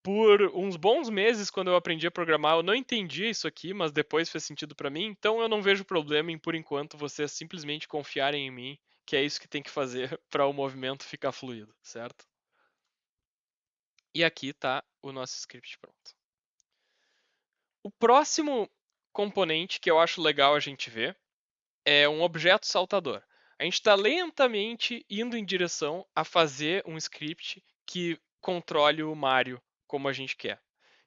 Por uns bons meses, quando eu aprendi a programar, eu não entendia isso aqui, mas depois fez sentido para mim. Então eu não vejo problema em, por enquanto, vocês simplesmente confiarem em mim, que é isso que tem que fazer para o movimento ficar fluido, certo? E aqui está o nosso script pronto. O próximo componente que eu acho legal a gente ver é um objeto saltador. A gente está lentamente indo em direção a fazer um script que controle o Mario como a gente quer.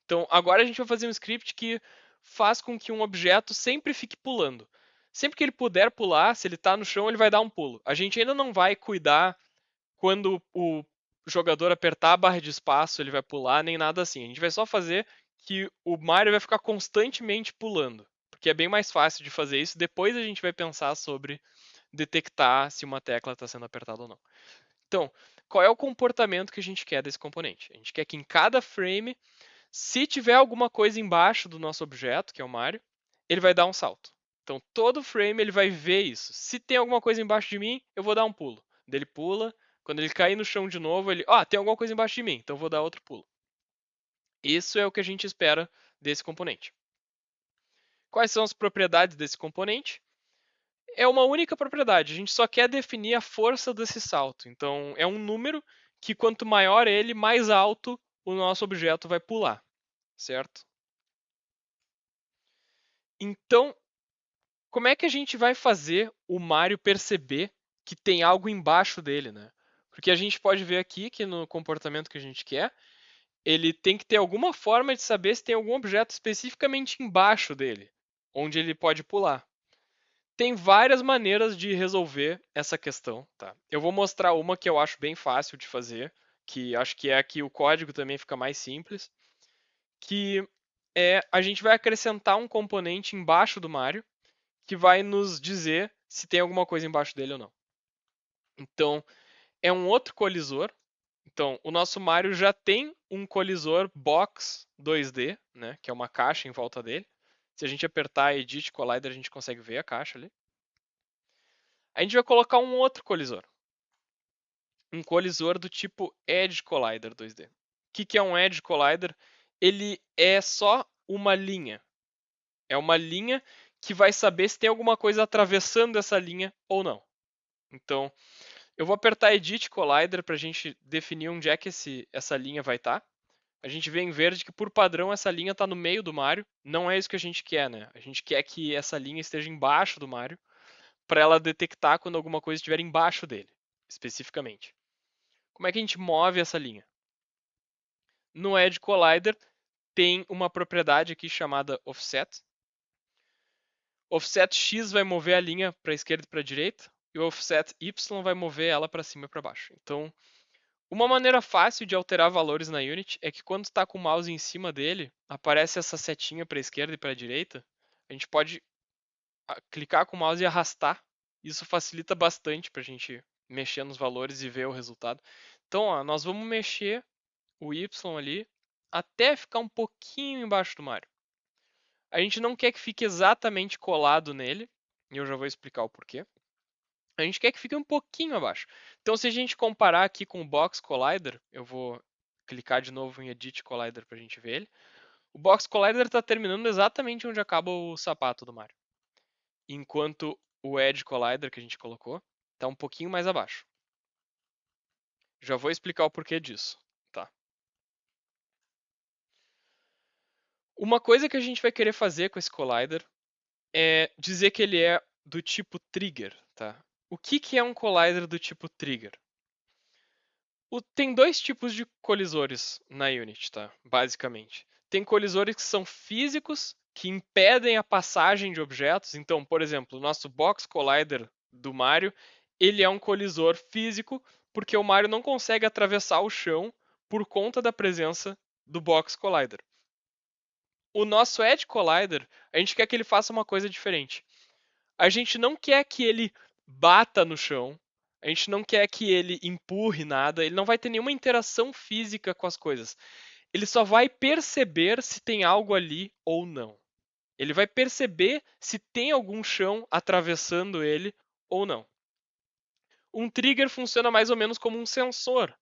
Então, agora a gente vai fazer um script que faz com que um objeto sempre fique pulando. Sempre que ele puder pular, se ele está no chão, ele vai dar um pulo. A gente ainda não vai cuidar quando o jogador apertar a barra de espaço, ele vai pular, nem nada assim. A gente vai só fazer que o Mario vai ficar constantemente pulando. Porque é bem mais fácil de fazer isso. Depois a gente vai pensar sobre detectar se uma tecla está sendo apertada ou não. Então, qual é o comportamento que a gente quer desse componente? A gente quer que em cada frame, se tiver alguma coisa embaixo do nosso objeto, que é o Mario, ele vai dar um salto. Então, todo frame ele vai ver isso. Se tem alguma coisa embaixo de mim, eu vou dar um pulo. Ele pula. Quando ele cair no chão de novo, ele... tem alguma coisa embaixo de mim, então eu vou dar outro pulo. Isso é o que a gente espera desse componente. Quais são as propriedades desse componente? É uma única propriedade. A gente só quer definir a força desse salto. Então, é um número que quanto maior ele, mais alto o nosso objeto vai pular, certo? Então, como é que a gente vai fazer o Mario perceber que tem algo embaixo dele, né? Porque a gente pode ver aqui que no comportamento que a gente quer, ele tem que ter alguma forma de saber se tem algum objeto especificamente embaixo dele, onde ele pode pular. Tem várias maneiras de resolver essa questão, tá? Eu vou mostrar uma que eu acho bem fácil de fazer, que acho que é aqui o código também fica mais simples, que é a gente vai acrescentar um componente embaixo do Mario que vai nos dizer se tem alguma coisa embaixo dele ou não. Então, é um outro colisor. Então, o nosso Mario já tem um colisor box 2D, né, que é uma caixa em volta dele. Se a gente apertar Edit Collider, a gente consegue ver a caixa ali. A gente vai colocar um outro colisor. Um colisor do tipo Edge Collider 2D. O que é um Edge Collider? Ele é só uma linha. É uma linha que vai saber se tem alguma coisa atravessando essa linha ou não. Então, eu vou apertar Edit Collider para a gente definir onde é que essa linha vai estar. A gente vê em verde que, por padrão, essa linha está no meio do Mario. Não é isso que a gente quer, né? A gente quer que essa linha esteja embaixo do Mario para ela detectar quando alguma coisa estiver embaixo dele, especificamente. Como é que a gente move essa linha? No Edge Collider tem uma propriedade aqui chamada Offset. Offset X vai mover a linha para a esquerda e para a direita, e o Offset Y vai mover ela para cima e para baixo. Então, uma maneira fácil de alterar valores na Unity é que quando está com o mouse em cima dele, aparece essa setinha para a esquerda e para a direita. A gente pode clicar com o mouse e arrastar. Isso facilita bastante para a gente mexer nos valores e ver o resultado. Então, nós vamos mexer o Y ali até ficar um pouquinho embaixo do Mario. A gente não quer que fique exatamente colado nele, e eu já vou explicar o porquê. A gente quer que fique um pouquinho abaixo. Então, se a gente comparar aqui com o Box Collider, eu vou clicar de novo em Edit Collider para a gente ver ele. O Box Collider está terminando exatamente onde acaba o sapato do Mario. Enquanto o Edge Collider que a gente colocou está um pouquinho mais abaixo. Já vou explicar o porquê disso, tá? Uma coisa que a gente vai querer fazer com esse Collider é dizer que ele é do tipo Trigger, tá? O que é um Collider do tipo Trigger? Tem dois tipos de colisores na Unity, tá? Basicamente. Tem colisores que são físicos, que impedem a passagem de objetos. Então, por exemplo, o nosso Box Collider do Mario, ele é um colisor físico, porque o Mario não consegue atravessar o chão por conta da presença do Box Collider. O nosso Edge Collider, a gente quer que ele faça uma coisa diferente. A gente não quer que ele bata no chão, a gente não quer que ele empurre nada, ele não vai ter nenhuma interação física com as coisas. Ele só vai perceber se tem algo ali ou não. Ele vai perceber se tem algum chão atravessando ele ou não. Um trigger funciona mais ou menos como um sensor.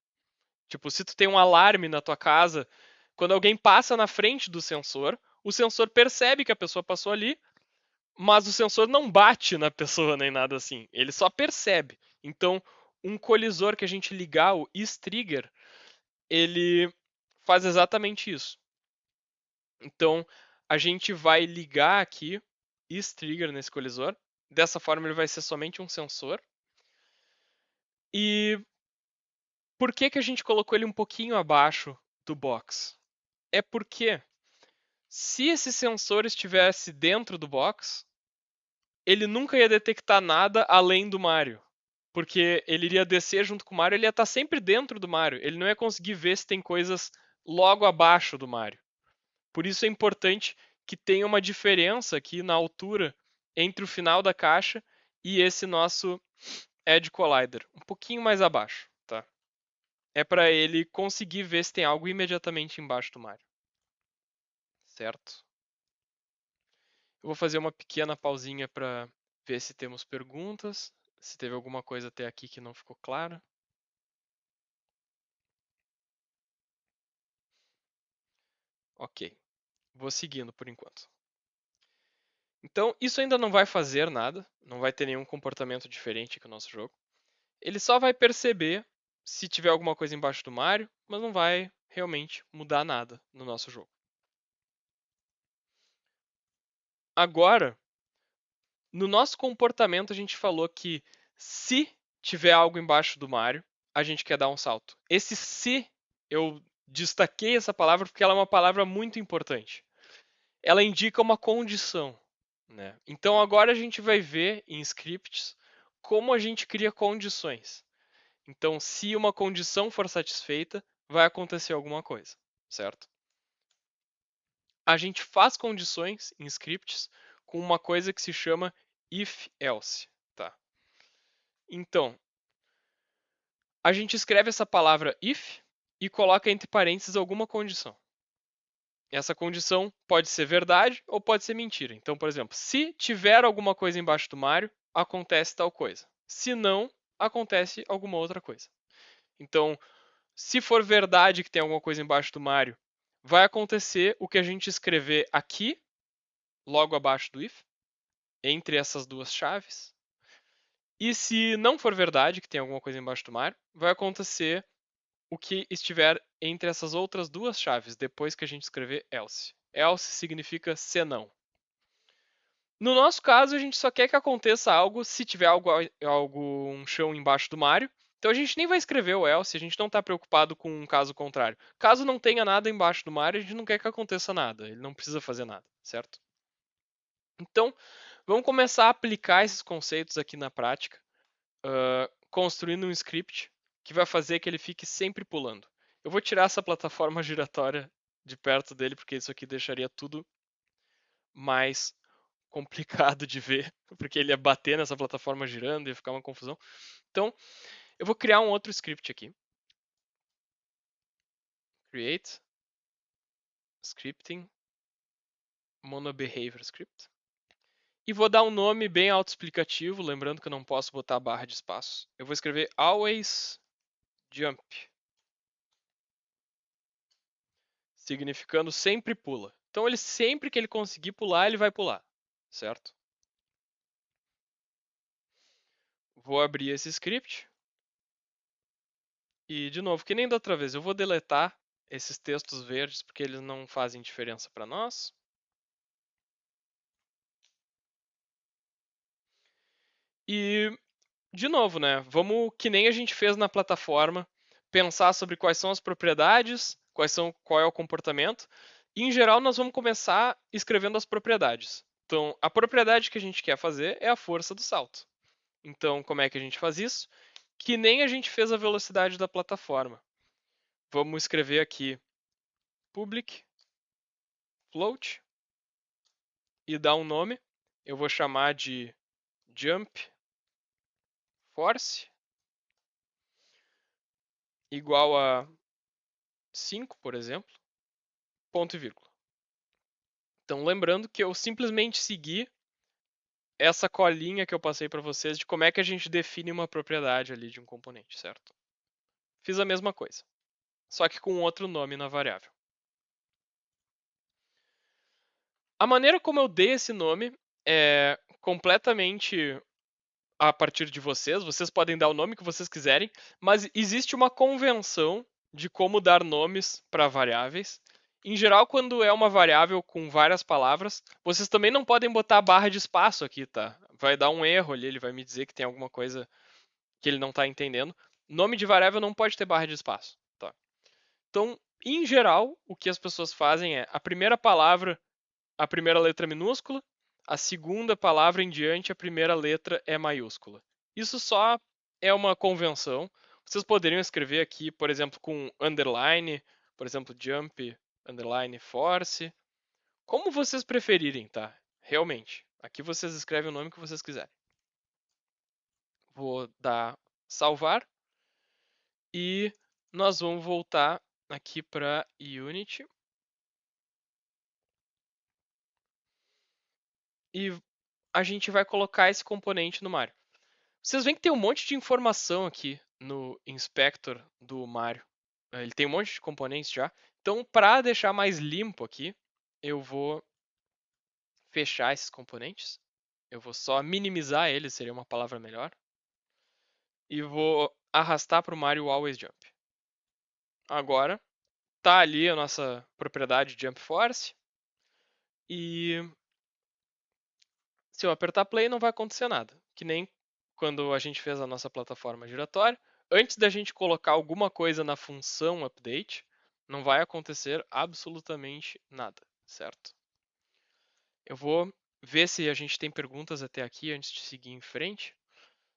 Tipo, se tu tem um alarme na tua casa, quando alguém passa na frente do sensor, o sensor percebe que a pessoa passou ali, mas o sensor não bate na pessoa nem nada assim. Ele só percebe. Então, um colisor que a gente ligar, o is-trigger, ele faz exatamente isso. Então, a gente vai ligar aqui is-trigger nesse colisor. Dessa forma, ele vai ser somente um sensor. E por que a gente colocou ele um pouquinho abaixo do box? É porque se esse sensor estivesse dentro do box, ele nunca ia detectar nada além do Mario. Porque ele iria descer junto com o Mario, ele ia estar sempre dentro do Mario. Ele não ia conseguir ver se tem coisas logo abaixo do Mario. Por isso é importante que tenha uma diferença aqui na altura entre o final da caixa e esse nosso Edge Collider, um pouquinho mais abaixo, tá? É para ele conseguir ver se tem algo imediatamente embaixo do Mario. Certo? Eu vou fazer uma pequena pausinha para ver se temos perguntas, se teve alguma coisa até aqui que não ficou clara. Ok, vou seguindo por enquanto. Então, isso ainda não vai fazer nada, não vai ter nenhum comportamento diferente que o nosso jogo. Ele só vai perceber se tiver alguma coisa embaixo do Mario, mas não vai realmente mudar nada no nosso jogo. Agora, no nosso comportamento, a gente falou que se tiver algo embaixo do Mario, a gente quer dar um salto. Esse se, eu destaquei essa palavra porque ela é uma palavra muito importante. Ela indica uma condição, né? Então agora a gente vai ver em scripts como a gente cria condições. Então, se uma condição for satisfeita, vai acontecer alguma coisa, certo? A gente faz condições em scripts com uma coisa que se chama if-else, tá? Então, a gente escreve essa palavra if e coloca entre parênteses alguma condição. Essa condição pode ser verdade ou pode ser mentira. Então, por exemplo, se tiver alguma coisa embaixo do Mario, acontece tal coisa. Se não, acontece alguma outra coisa. Então, se for verdade que tem alguma coisa embaixo do Mario, vai acontecer o que a gente escrever aqui, logo abaixo do if, entre essas duas chaves. E se não for verdade que tem alguma coisa embaixo do Mario, vai acontecer o que estiver entre essas outras duas chaves, depois que a gente escrever else. Else significa senão. No nosso caso, a gente só quer que aconteça algo se tiver um chão embaixo do Mario. Então a gente nem vai escrever o else, a gente não está preocupado com um caso contrário. Caso não tenha nada embaixo do Mario, a gente não quer que aconteça nada. Ele não precisa fazer nada, certo? Então, vamos começar a aplicar esses conceitos aqui na prática, construindo um script que vai fazer que ele fique sempre pulando. Eu vou tirar essa plataforma giratória de perto dele, porque isso aqui deixaria tudo mais complicado de ver, porque ele ia bater nessa plataforma girando e ia ficar uma confusão. Então, eu vou criar um outro script aqui. Create scripting monobehavior script. E vou dar um nome bem autoexplicativo, lembrando que eu não posso botar barra de espaço. Eu vou escrever always jump, significando sempre pula. Então ele sempre que ele conseguir pular, ele vai pular, certo? Vou abrir esse script. E de novo, que nem da outra vez, eu vou deletar esses textos verdes porque eles não fazem diferença para nós. E de novo, né? Vamos, que nem a gente fez na plataforma, pensar sobre quais são as propriedades, qual é o comportamento. E, em geral, nós vamos começar escrevendo as propriedades. Então, a propriedade que a gente quer fazer é a força do salto. Então, como é que a gente faz isso? Que nem a gente fez a velocidade da plataforma. Vamos escrever aqui public float e dar um nome. Eu vou chamar de jump force igual a 5, por exemplo, ponto e vírgula. Então, lembrando que eu simplesmente segui essa colinha que eu passei para vocês de como é que a gente define uma propriedade ali de um componente, certo? Fiz a mesma coisa, só que com outro nome na variável. A maneira como eu dei esse nome é completamente a partir de vocês. Vocês podem dar o nome que vocês quiserem, mas existe uma convenção de como dar nomes para variáveis. Em geral, quando é uma variável com várias palavras, vocês também não podem botar barra de espaço aqui, tá? Vai dar um erro ali, ele vai me dizer que tem alguma coisa que ele não está entendendo. Nome de variável não pode ter barra de espaço, tá? Então, em geral, o que as pessoas fazem é a primeira palavra, a primeira letra minúscula, a segunda palavra em diante, a primeira letra é maiúscula. Isso só é uma convenção. Vocês poderiam escrever aqui, por exemplo, com underline, por exemplo, jump, underline, force. Como vocês preferirem, tá? Realmente. Aqui vocês escrevem o nome que vocês quiserem. Vou dar salvar. E nós vamos voltar aqui para Unity. E a gente vai colocar esse componente no Mario. Vocês veem que tem um monte de informação aqui no inspector do Mario. Ele tem um monte de componentes já. Então, para deixar mais limpo aqui, eu vou fechar esses componentes. Eu vou só minimizar eles, seria uma palavra melhor. E vou arrastar para o Mario Always Jump. Agora, tá ali a nossa propriedade Jump Force. E se eu apertar play, não vai acontecer nada. Que nem quando a gente fez a nossa plataforma giratória. Antes da gente colocar alguma coisa na função update, não vai acontecer absolutamente nada, certo? Eu vou ver se a gente tem perguntas até aqui antes de seguir em frente.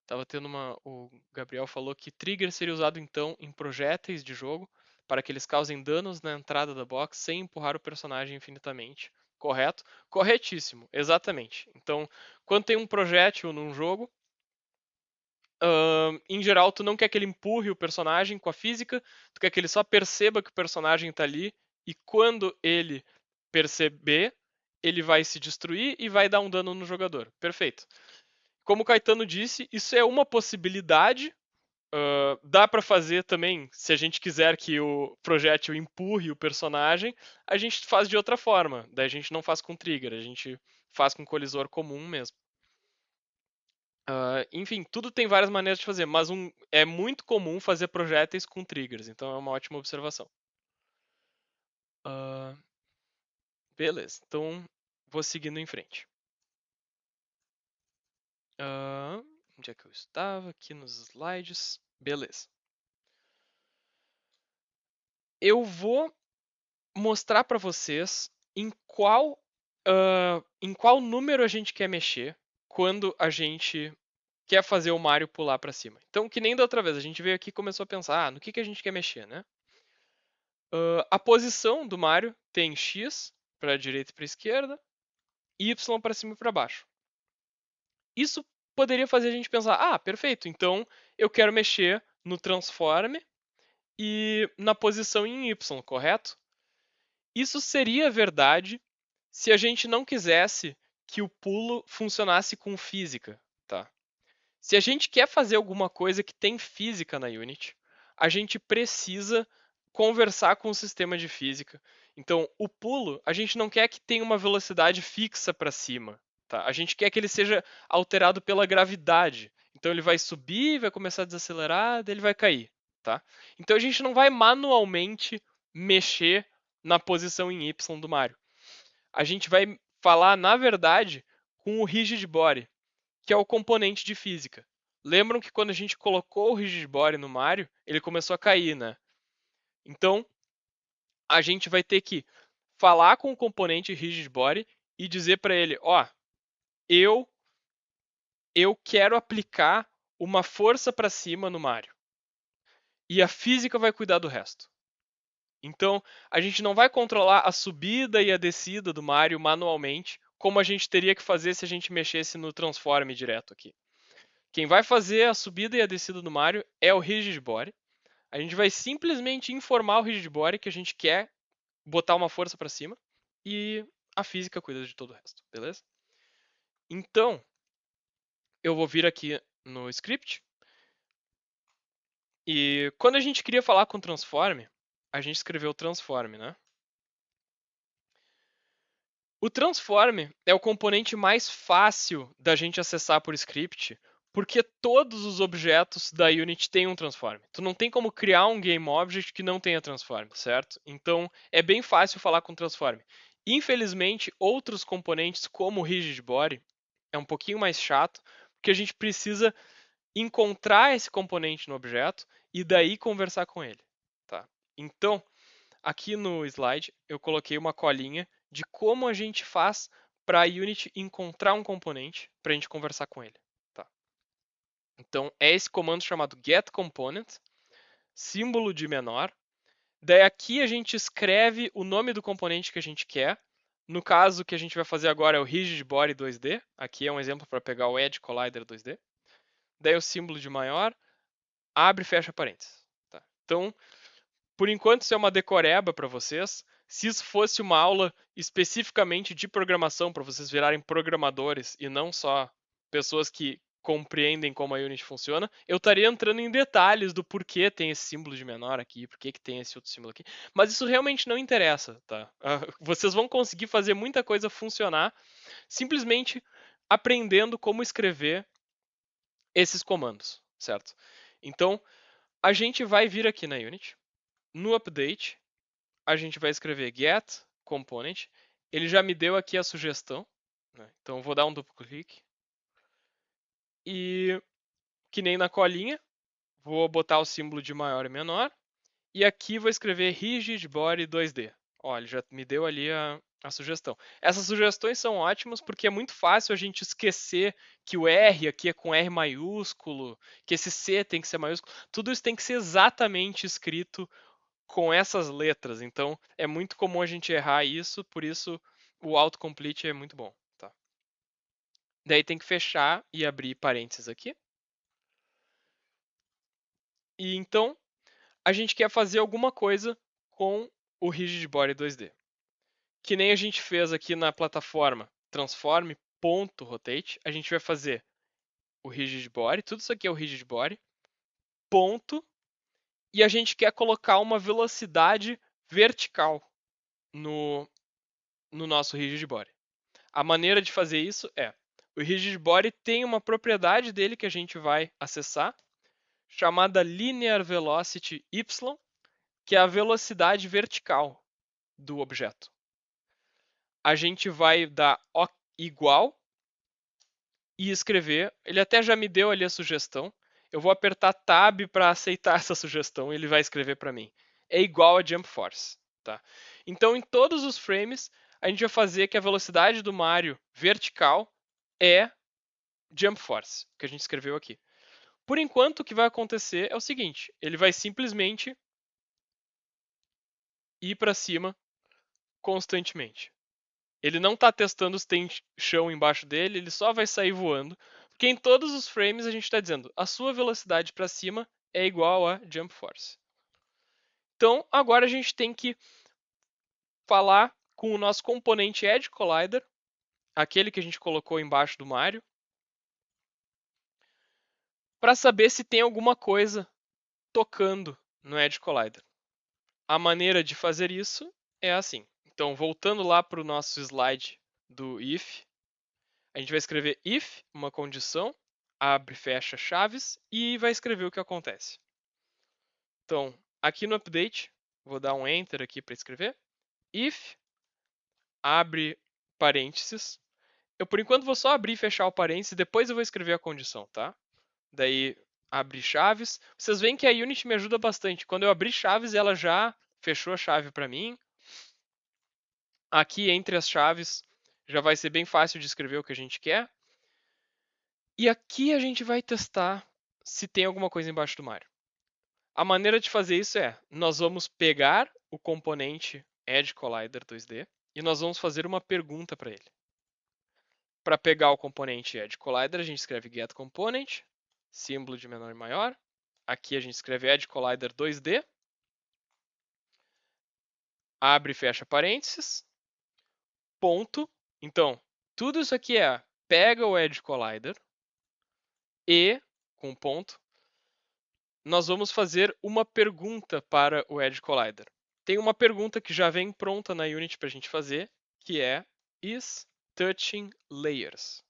Tava tendo o Gabriel falou que trigger seria usado então em projéteis de jogo para que eles causem danos na entrada da box sem empurrar o personagem infinitamente. Correto? Corretíssimo, exatamente. Então, quando tem um projétil num jogo, em geral, tu não quer que ele empurre o personagem com a física, tu quer que ele só perceba que o personagem tá ali, e quando ele perceber, ele vai se destruir e vai dar um dano no jogador. Perfeito. Como o Caetano disse, isso é uma possibilidade. Dá para fazer também, se a gente quiser que o projétil empurre o personagem, a gente faz de outra forma. Daí a gente não faz com trigger, a gente faz com colisor comum mesmo. Enfim, tudo tem várias maneiras de fazer, mas é muito comum fazer projéteis com triggers, então é uma ótima observação. Beleza, então vou seguindo em frente. Onde é que eu estava? Aqui nos slides. Beleza. Eu vou mostrar para vocês em qual número a gente quer mexer quando a gente quer fazer o Mario pular para cima. Então, que nem da outra vez, a gente veio aqui e começou a pensar, no que a gente quer mexer, né? A posição do Mario tem X para direita e para esquerda, Y para cima e para baixo. Isso poderia fazer a gente pensar, perfeito, então eu quero mexer no transform e na posição em Y, correto? Isso seria verdade se a gente não quisesse que o pulo funcionasse com física, tá? Se a gente quer fazer alguma coisa que tem física na Unity, a gente precisa conversar com o sistema de física. Então, o pulo, a gente não quer que tenha uma velocidade fixa para cima, tá? A gente quer que ele seja alterado pela gravidade. Então, ele vai subir, vai começar a desacelerar, daí ele vai cair, tá? Então, a gente não vai manualmente mexer na posição em Y do Mario. A gente vai falar, na verdade, com o rigid body, que é o componente de física. Lembram que quando a gente colocou o rigid body no Mario, ele começou a cair, né? Então, a gente vai ter que falar com o componente rigid body e dizer para ele, ó, eu quero aplicar uma força para cima no Mario. E a física vai cuidar do resto. Então, a gente não vai controlar a subida e a descida do Mario manualmente, como a gente teria que fazer se a gente mexesse no transform direto aqui. Quem vai fazer a subida e a descida do Mario é o rigid body. A gente vai simplesmente informar o rigid body que a gente quer botar uma força para cima e a física cuida de todo o resto, beleza? Então, eu vou vir aqui no script e quando a gente queria falar com o transform, a gente escreveu transform, né? O transform é o componente mais fácil da gente acessar por script, porque todos os objetos da Unity têm um transform. Tu não tem como criar um game object que não tenha transform, certo? Então é bem fácil falar com transform. Infelizmente, outros componentes como o rigid body é um pouquinho mais chato, porque a gente precisa encontrar esse componente no objeto e daí conversar com ele, tá? Então, aqui no slide eu coloquei uma colinha de como a gente faz para a Unity encontrar um componente para a gente conversar com ele. Tá? Então é esse comando chamado getComponent, símbolo de menor. Daí aqui a gente escreve o nome do componente que a gente quer. No caso, o que a gente vai fazer agora é o Rigid Body 2D. Aqui é um exemplo para pegar o Edge Collider 2D. Daí o símbolo de maior, abre e fecha parênteses. Tá? Então, por enquanto, isso é uma decoreba para vocês. Se isso fosse uma aula especificamente de programação, para vocês virarem programadores e não só pessoas que compreendem como a Unity funciona, eu estaria entrando em detalhes do porquê tem esse símbolo de menor aqui, porquê que tem esse outro símbolo aqui. Mas isso realmente não interessa, tá? Vocês vão conseguir fazer muita coisa funcionar simplesmente aprendendo como escrever esses comandos, certo? Então, a gente vai vir aqui na Unity, no update, a gente vai escrever get component. Ele já me deu aqui a sugestão, né? Então eu vou dar um duplo clique. E que nem na colinha, vou botar o símbolo de maior e menor. E aqui vou escrever rigid body 2D. Olha, ele já me deu ali a sugestão. Essas sugestões são ótimas porque é muito fácil a gente esquecer que o R aqui é com R maiúsculo, que esse C tem que ser maiúsculo. Tudo isso tem que ser exatamente escrito com essas letras. Então é muito comum a gente errar isso, por isso o autocomplete é muito bom. Tá? Daí tem que fechar e abrir parênteses aqui. E então a gente quer fazer alguma coisa com o Rigid Body 2D. Que nem a gente fez aqui na plataforma transform.rotate, a gente vai fazer o Rigid Body, tudo isso aqui é o Rigid Body, ponto, e a gente quer colocar uma velocidade vertical no nosso Rigid Body. A maneira de fazer isso é, o Rigid Body tem uma propriedade dele que a gente vai acessar, chamada Linear Velocity Y, que é a velocidade vertical do objeto. A gente vai dar igual e escrever, ele até já me deu ali a sugestão, eu vou apertar Tab para aceitar essa sugestão e ele vai escrever para mim. É igual a Jump Force. Tá? Então, em todos os frames, a gente vai fazer que a velocidade do Mario vertical é Jump Force, que a gente escreveu aqui. Por enquanto, o que vai acontecer é o seguinte, ele vai simplesmente ir para cima constantemente. Ele não está testando se tem chão embaixo dele, ele só vai sair voando, porque em todos os frames a gente está dizendo a sua velocidade para cima é igual a Jump Force. Então, agora a gente tem que falar com o nosso componente Edge Collider aquele que a gente colocou embaixo do Mario, para saber se tem alguma coisa tocando no Edge Collider. A maneira de fazer isso é assim. Então, voltando lá para o nosso slide do if, a gente vai escrever if, uma condição, abre e fecha chaves, e vai escrever o que acontece. Então, aqui no update, vou dar um enter aqui para escrever. If, abre parênteses. Eu, por enquanto, vou só abrir e fechar o parênteses, depois eu vou escrever a condição, tá? Daí, abre chaves. Vocês veem que a Unity me ajuda bastante. Quando eu abri chaves, ela já fechou a chave para mim. Aqui, entre as chaves, já vai ser bem fácil de escrever o que a gente quer. E aqui a gente vai testar se tem alguma coisa embaixo do Mario. A maneira de fazer isso é, nós vamos pegar o componente Edge Collider 2D e nós vamos fazer uma pergunta para ele. Para pegar o componente Edge Collider, a gente escreve getComponent, símbolo de menor e maior. Aqui a gente escreve Edge Collider 2D. Abre e fecha parênteses. Ponto. Então, tudo isso aqui é, pega o Edge Collider e, com ponto, nós vamos fazer uma pergunta para o Edge Collider. Tem uma pergunta que já vem pronta na Unity para a gente fazer, que é is touching layers.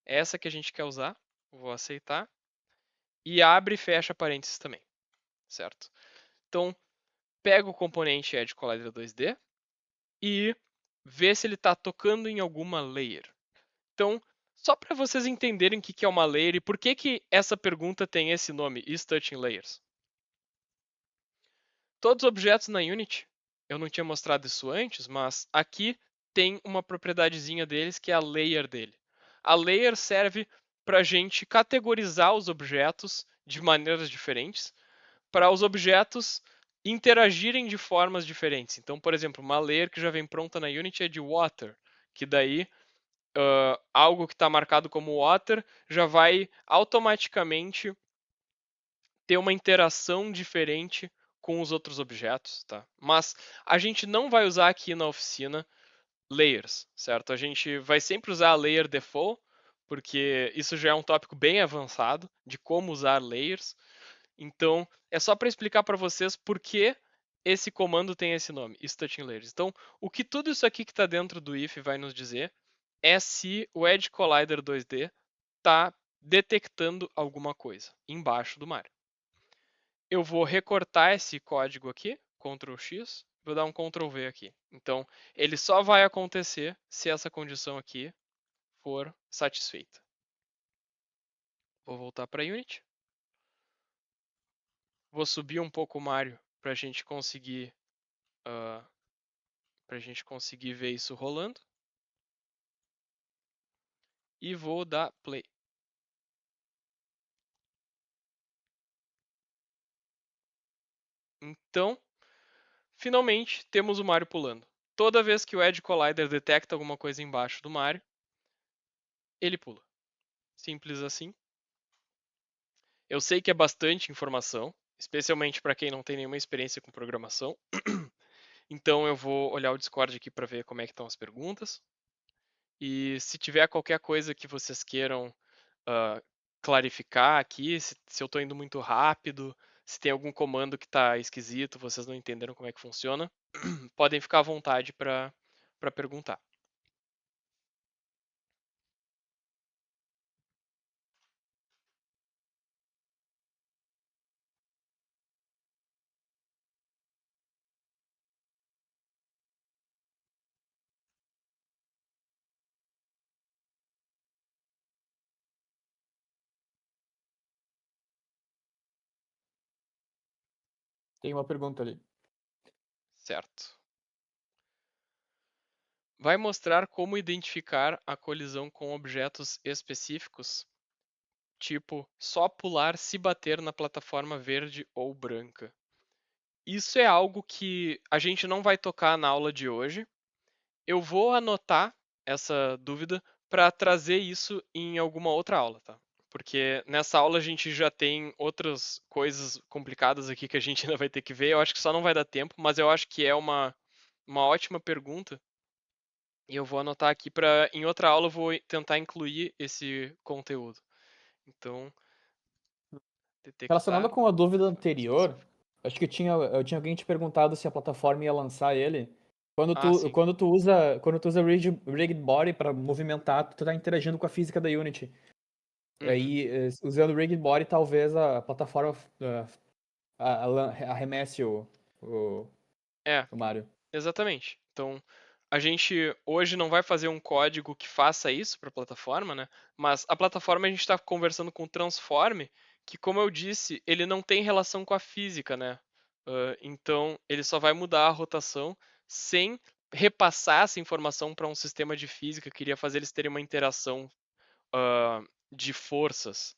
É essa que a gente quer usar, vou aceitar. E abre e fecha parênteses também, certo? Então, pega o componente Edge Collider 2D e vê se ele está tocando em alguma layer. Então, só para vocês entenderem o que é uma layer e por que essa pergunta tem esse nome, is touching layers. Todos os objetos na Unity, eu não tinha mostrado isso antes, mas aqui tem uma propriedadezinha deles que é a layer dele. A layer serve para a gente categorizar os objetos de maneiras diferentes, para os objetos interagirem de formas diferentes. Então, por exemplo, uma layer que já vem pronta na Unity é de water, que daí algo que está marcado como water já vai automaticamente ter uma interação diferente com os outros objetos, tá? Mas a gente não vai usar aqui na oficina layers, certo? A gente vai sempre usar a layer default, porque isso já é um tópico bem avançado de como usar layers. Então, é só para explicar para vocês por que esse comando tem esse nome, is touching layers. Então, o que tudo isso aqui que está dentro do if vai nos dizer é se o Edge Collider 2D está detectando alguma coisa embaixo do Mario. Eu vou recortar esse código aqui, Ctrl X, vou dar um Ctrl V aqui. Então, ele só vai acontecer se essa condição aqui for satisfeita. Vou voltar para Unity. Vou subir um pouco o Mario para a gente conseguir ver isso rolando. E vou dar play. Então, finalmente temos o Mario pulando. Toda vez que o Edge Collider detecta alguma coisa embaixo do Mario, ele pula. Simples assim. Eu sei que é bastante informação, especialmente para quem não tem nenhuma experiência com programação. Então eu vou olhar o Discord aqui para ver como é que estão as perguntas. E se tiver qualquer coisa que vocês queiram clarificar aqui, se eu estou indo muito rápido, se tem algum comando que está esquisito, vocês não entenderam como é que funciona, podem ficar à vontade para perguntar. Tem uma pergunta ali. Certo. Vai mostrar como identificar a colisão com objetos específicos, tipo só pular se bater na plataforma verde ou branca. Isso é algo que a gente não vai tocar na aula de hoje. Eu vou anotar essa dúvida para trazer isso em alguma outra aula, tá? Porque nessa aula a gente já tem outras coisas complicadas aqui que a gente ainda vai ter que ver. Eu acho que só não vai dar tempo, mas eu acho que é uma ótima pergunta E eu vou anotar aqui para em outra aula eu vou tentar incluir esse conteúdo. Então, Relacionado detectar. com a dúvida anterior, acho que tinha alguém te perguntado se a plataforma ia lançar ele. Quando Ah, tu, sim. quando tu usa, quando tu usa Rigged Body para movimentar, tu tá interagindo com a física da Unity. Uhum. Aí, usando Rigged Body, talvez a plataforma arremesse o, É, o Mario. exatamente. Então, a gente hoje não vai fazer um código que faça isso para a plataforma, né? Mas a plataforma a gente está conversando com o Transform, que, como eu disse, ele não tem relação com a física, né? Então, ele só vai mudar a rotação sem repassar essa informação para um sistema de física que iria fazer eles terem uma interação de forças.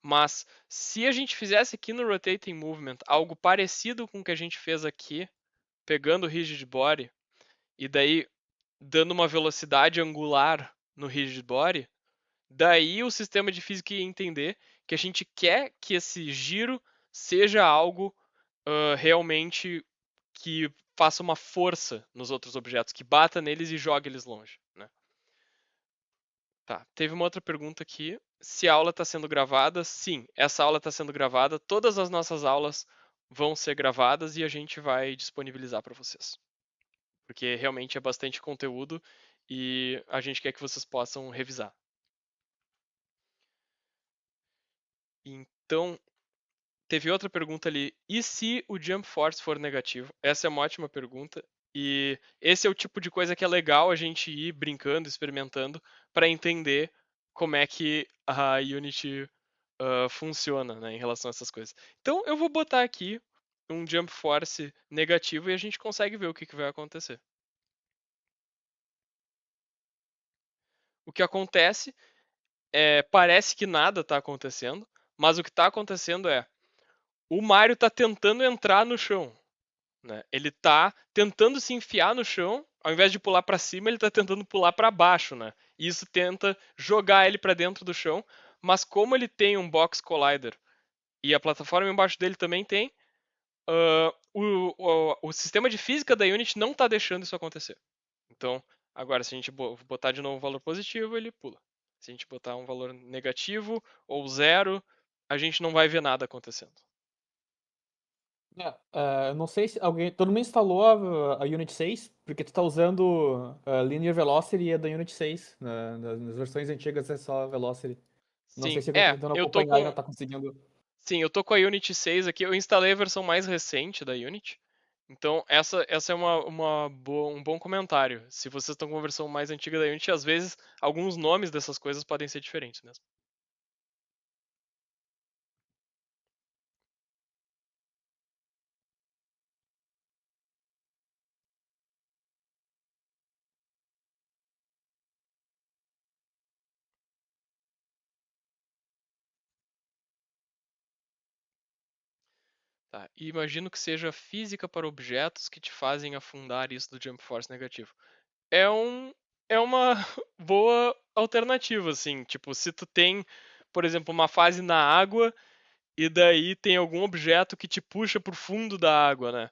Mas se a gente fizesse aqui no Rotating Movement algo parecido com o que a gente fez aqui, pegando o Rigid Body e daí dando uma velocidade angular no Rigid Body, daí o sistema de física ia entender que a gente quer que esse giro seja algo realmente que faça uma força nos outros objetos, que bata neles e jogue eles longe, né? Tá, teve uma outra pergunta aqui. Se a aula está sendo gravada? Sim, essa aula está sendo gravada. Todas as nossas aulas vão ser gravadas e a gente vai disponibilizar para vocês. Porque realmente é bastante conteúdo e a gente quer que vocês possam revisar. Então, teve outra pergunta ali. E se o Jump Force for negativo? Essa é uma ótima pergunta. E esse é o tipo de coisa que é legal a gente ir brincando, experimentando, para entender como é que a Unity funciona, né, em relação a essas coisas. Então eu vou botar aqui um Jump Force negativo e a gente consegue ver o que vai acontecer. O que acontece parece que nada está acontecendo, mas o que está acontecendo é o Mario está tentando entrar no chão. Né? Ele está tentando se enfiar no chão, ao invés de pular para cima, ele está tentando pular para baixo. Né? E isso tenta jogar ele para dentro do chão, mas como ele tem um Box Collider e a plataforma embaixo dele também tem, o sistema de física da Unity não está deixando isso acontecer. Então, agora, se a gente botar de novo um valor positivo, ele pula. Se a gente botar um valor negativo ou zero, a gente não vai ver nada acontecendo. Eu não sei se alguém. Todo mundo instalou a Unity 6, porque tu tá usando Linear Velocity e é da Unity 6. Nas versões antigas é só Velocity. Não sei Sim, se alguém tá tentando eu tô acompanhar e não com. tá conseguindo. Sim, eu tô com a Unity 6 aqui. Eu instalei a versão mais recente da Unity. Então, essa é um bom comentário. Se vocês estão com a versão mais antiga da Unity, às vezes alguns nomes dessas coisas podem ser diferentes mesmo. Tá? E imagino que seja física para objetos que te fazem afundar isso do Jump Force negativo. É, é uma boa alternativa, assim. Tipo, se tu tem, por exemplo, uma fase na água e daí tem algum objeto que te puxa pro fundo da água, né?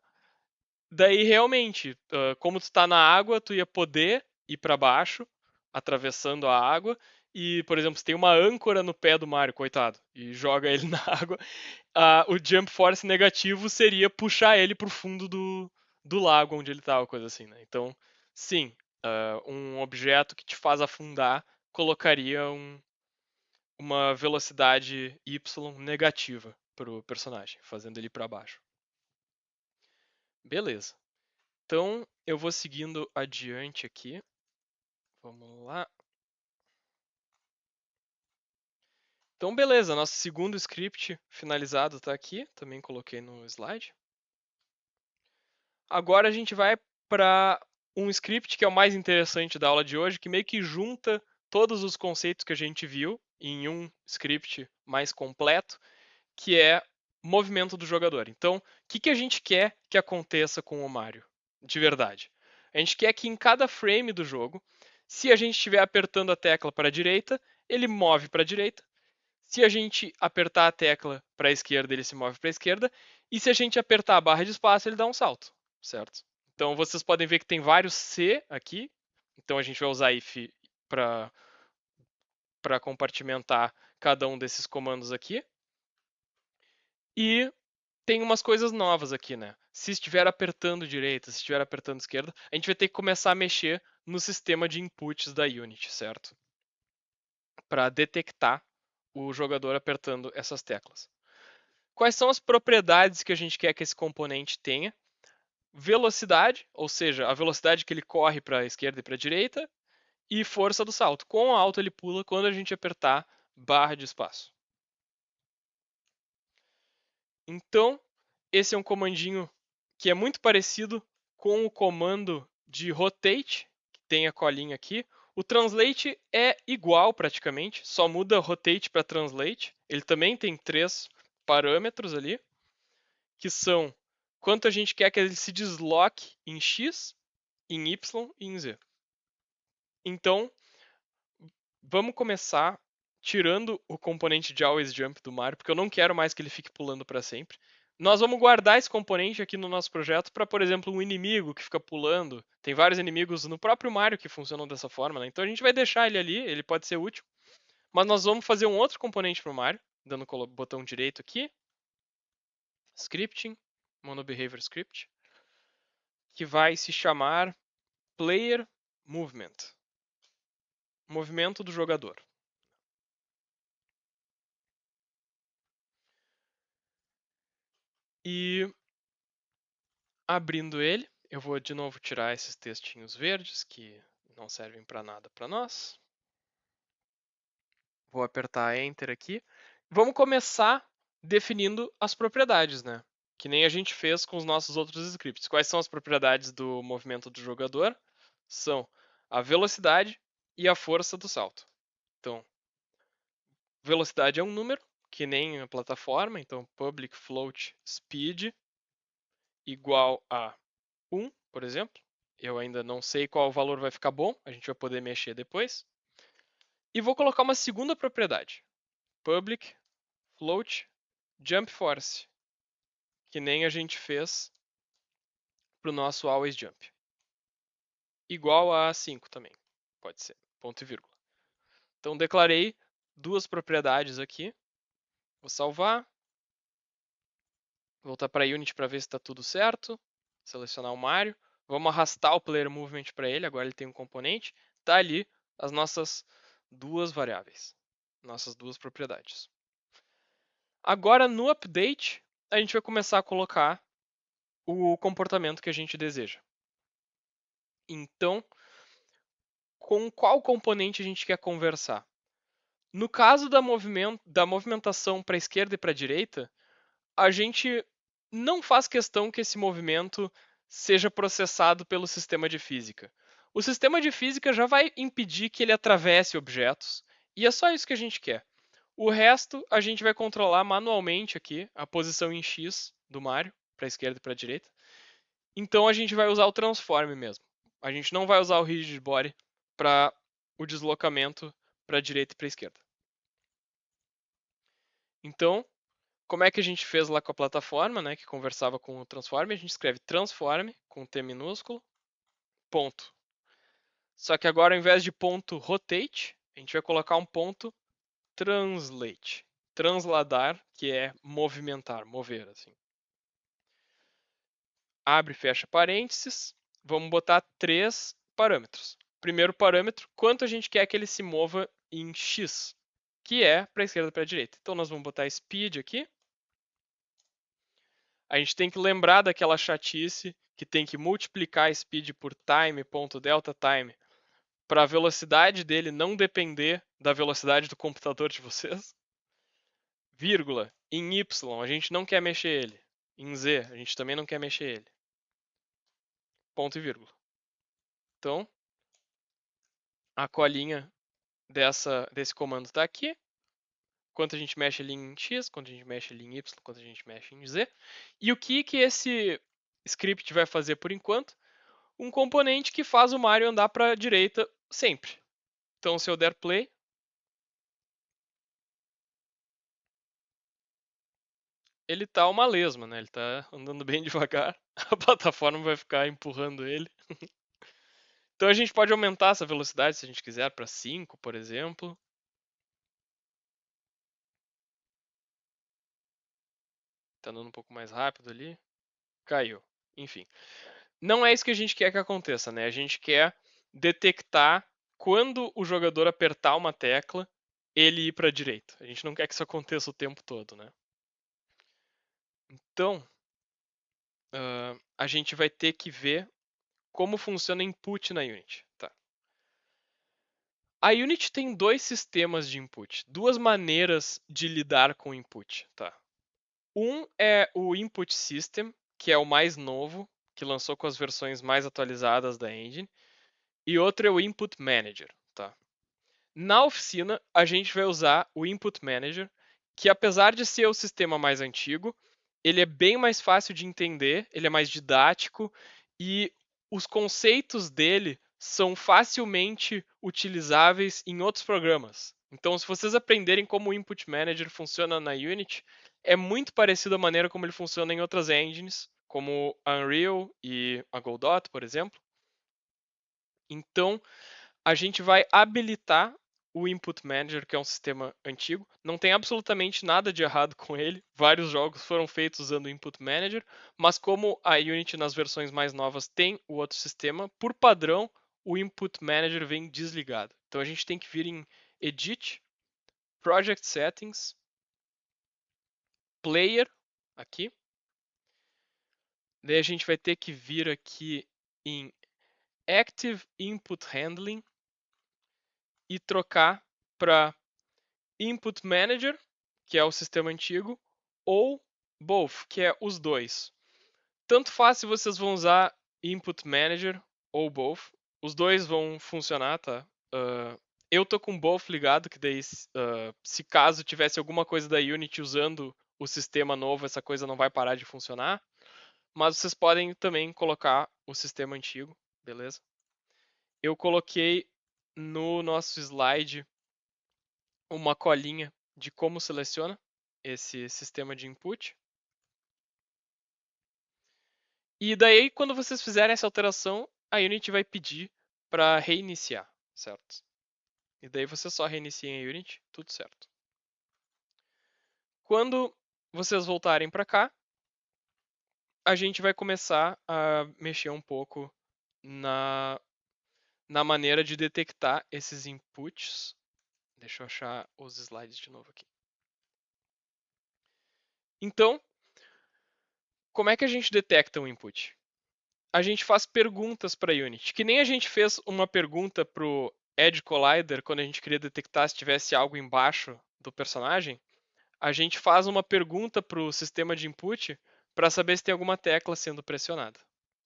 Daí realmente, como tu tá na água, tu ia poder ir para baixo, atravessando a água. E, por exemplo, se tem uma âncora no pé do Mario, coitado, e joga ele na água, o Jump Force negativo seria puxar ele pro fundo do lago onde ele tá, ou coisa assim, né? Então, sim, um objeto que te faz afundar colocaria uma velocidade y negativa pro personagem, fazendo ele para baixo. Beleza. Então, eu vou seguindo adiante aqui. Vamos lá. Então, beleza, nosso segundo script finalizado está aqui. Também coloquei no slide. Agora a gente vai para um script que é o mais interessante da aula de hoje, que meio que junta todos os conceitos que a gente viu em um script mais completo, que é movimento do jogador. Então, o que a gente quer que aconteça com o Mario, de verdade? A gente quer que em cada frame do jogo, se a gente estiver apertando a tecla para a direita, ele move para a direita. Se a gente apertar a tecla para a esquerda, ele se move para a esquerda. E se a gente apertar a barra de espaço, ele dá um salto, certo? Então vocês podem ver que tem vários C aqui. Então a gente vai usar if para compartimentar cada um desses comandos aqui. E tem umas coisas novas aqui, né? Se estiver apertando direita, se estiver apertando esquerda, a gente vai ter que começar a mexer no sistema de inputs da Unity, certo? Para detectar o jogador apertando essas teclas. Quais são as propriedades que a gente quer que esse componente tenha? Velocidade, ou seja, a velocidade que ele corre para a esquerda e para a direita, e força do salto. Quão alto ele pula quando a gente apertar barra de espaço. Então, esse é um comandinho que é muito parecido com o comando de rotate, que tem a colinha aqui. O translate é igual praticamente, só muda rotate para translate. Ele também tem 3 parâmetros ali, que são quanto a gente quer que ele se desloque em X, em Y e em Z. Então, vamos começar tirando o componente de Always Jump do Mario, porque eu não quero mais que ele fique pulando para sempre. Nós vamos guardar esse componente aqui no nosso projeto para, por exemplo, um inimigo que fica pulando. Tem vários inimigos no próprio Mario que funcionam dessa forma, né? Então a gente vai deixar ele ali, ele pode ser útil. Mas nós vamos fazer um outro componente para o Mario, dando o botão direito aqui. Scripting, MonoBehavior Script, que vai se chamar Player Movement. Movimento do jogador. E abrindo ele, eu vou de novo tirar esses textinhos verdes que não servem para nada para nós. Vou apertar Enter aqui. Vamos começar definindo as propriedades, né? Que nem a gente fez com os nossos outros scripts. Quais são as propriedades do movimento do jogador? São a velocidade e a força do salto. Então, velocidade é um número, que nem a plataforma. Então, public float speed igual a 1, por exemplo. Eu ainda não sei qual valor vai ficar bom, a gente vai poder mexer depois. E vou colocar uma segunda propriedade. Public float jump force, que nem a gente fez para o nosso always jump. Igual a 5 também, pode ser, ponto e vírgula. Então declarei duas propriedades aqui. Vou salvar. Voltar para a Unity para ver se está tudo certo. Selecionar o Mario. Vamos arrastar o Player Movement para ele, agora ele tem um componente. Está ali as nossas duas variáveis, nossas duas propriedades. Agora no update, a gente vai começar a colocar o comportamento que a gente deseja. Então, com qual componente a gente quer conversar? No caso da movimentação para a esquerda e para a direita, a gente não faz questão que esse movimento seja processado pelo sistema de física. O sistema de física já vai impedir que ele atravesse objetos, e é só isso que a gente quer. O resto a gente vai controlar manualmente aqui, a posição em X do Mario, para a esquerda e para a direita. Então a gente vai usar o transform mesmo. A gente não vai usar o rigid body para o deslocamento para a direita e para a esquerda. Então, como é que a gente fez lá com a plataforma, né, que conversava com o transform? A gente escreve transform com T minúsculo, ponto. Só que agora, ao invés de ponto rotate, a gente vai colocar um ponto translate. Transladar, que é movimentar, mover, assim. Abre e fecha parênteses. Vamos botar 3 parâmetros. Primeiro parâmetro, quanto a gente quer que ele se mova em X, que é para a esquerda e para a direita. Então nós vamos botar speed aqui. A gente tem que lembrar daquela chatice que tem que multiplicar speed por time.delta time para a velocidade dele não depender da velocidade do computador de vocês. Vírgula, em Y a gente não quer mexer ele. Em Z a gente também não quer mexer ele. Ponto e vírgula. Então, a colinha desse comando está aqui. Quanto a gente mexe ali em X, quanto a gente mexe ali em Y, quanto a gente mexe em Z. E o que esse script vai fazer por enquanto? Um componente que faz o Mario andar para a direita sempre. Então, se eu der play, ele tá uma lesma, né? Ele tá andando bem devagar. A plataforma vai ficar empurrando ele. Então a gente pode aumentar essa velocidade se a gente quiser para 5, por exemplo. Tá andando um pouco mais rápido ali. Caiu. Enfim. Não é isso que a gente quer que aconteça, né? A gente quer detectar quando o jogador apertar uma tecla, ele ir para a direita. A gente não quer que isso aconteça o tempo todo, né? Então, a gente vai ter que ver como funciona input na Unity. Tá. A Unity tem dois sistemas de input, duas maneiras de lidar com o input. Tá. Um é o Input System, que é o mais novo, que lançou com as versões mais atualizadas da engine, e outro é o Input Manager. Tá. Na oficina, a gente vai usar o Input Manager, que apesar de ser o sistema mais antigo, ele é bem mais fácil de entender, ele é mais didático e os conceitos dele são facilmente utilizáveis em outros programas. Então, se vocês aprenderem como o Input Manager funciona na Unity, é muito parecido à maneira como ele funciona em outras engines, como a Unreal e a Godot, por exemplo. Então, a gente vai habilitar o Input Manager, que é um sistema antigo. Não tem absolutamente nada de errado com ele. Vários jogos foram feitos usando o Input Manager, mas como a Unity nas versões mais novas tem o outro sistema, por padrão, o Input Manager vem desligado. Então a gente tem que vir em Edit, Project Settings, Player, aqui. Daí a gente vai ter que vir aqui em Active Input Handling e trocar para Input Manager, que é o sistema antigo, ou Both, que é os dois. Tanto faz se vocês vão usar Input Manager ou Both, os dois vão funcionar, tá? Eu tô com Both ligado, que daí se caso tivesse alguma coisa da Unity usando o sistema novo, essa coisa não vai parar de funcionar. Mas vocês podem também colocar o sistema antigo, beleza? Eu coloquei no nosso slide uma colinha de como seleciona esse sistema de input. E daí, quando vocês fizerem essa alteração, a Unity vai pedir para reiniciar, certo? E daí vocês só reiniciam a Unity, tudo certo. Quando vocês voltarem para cá, a gente vai começar a mexer um pouco na maneira de detectar esses inputs. Deixa eu achar os slides de novo aqui. Então, como é que a gente detecta um input? A gente faz perguntas para a Unity, que nem a gente fez uma pergunta para o Edge Collider quando a gente queria detectar se tivesse algo embaixo do personagem. A gente faz uma pergunta para o sistema de input para saber se tem alguma tecla sendo pressionada.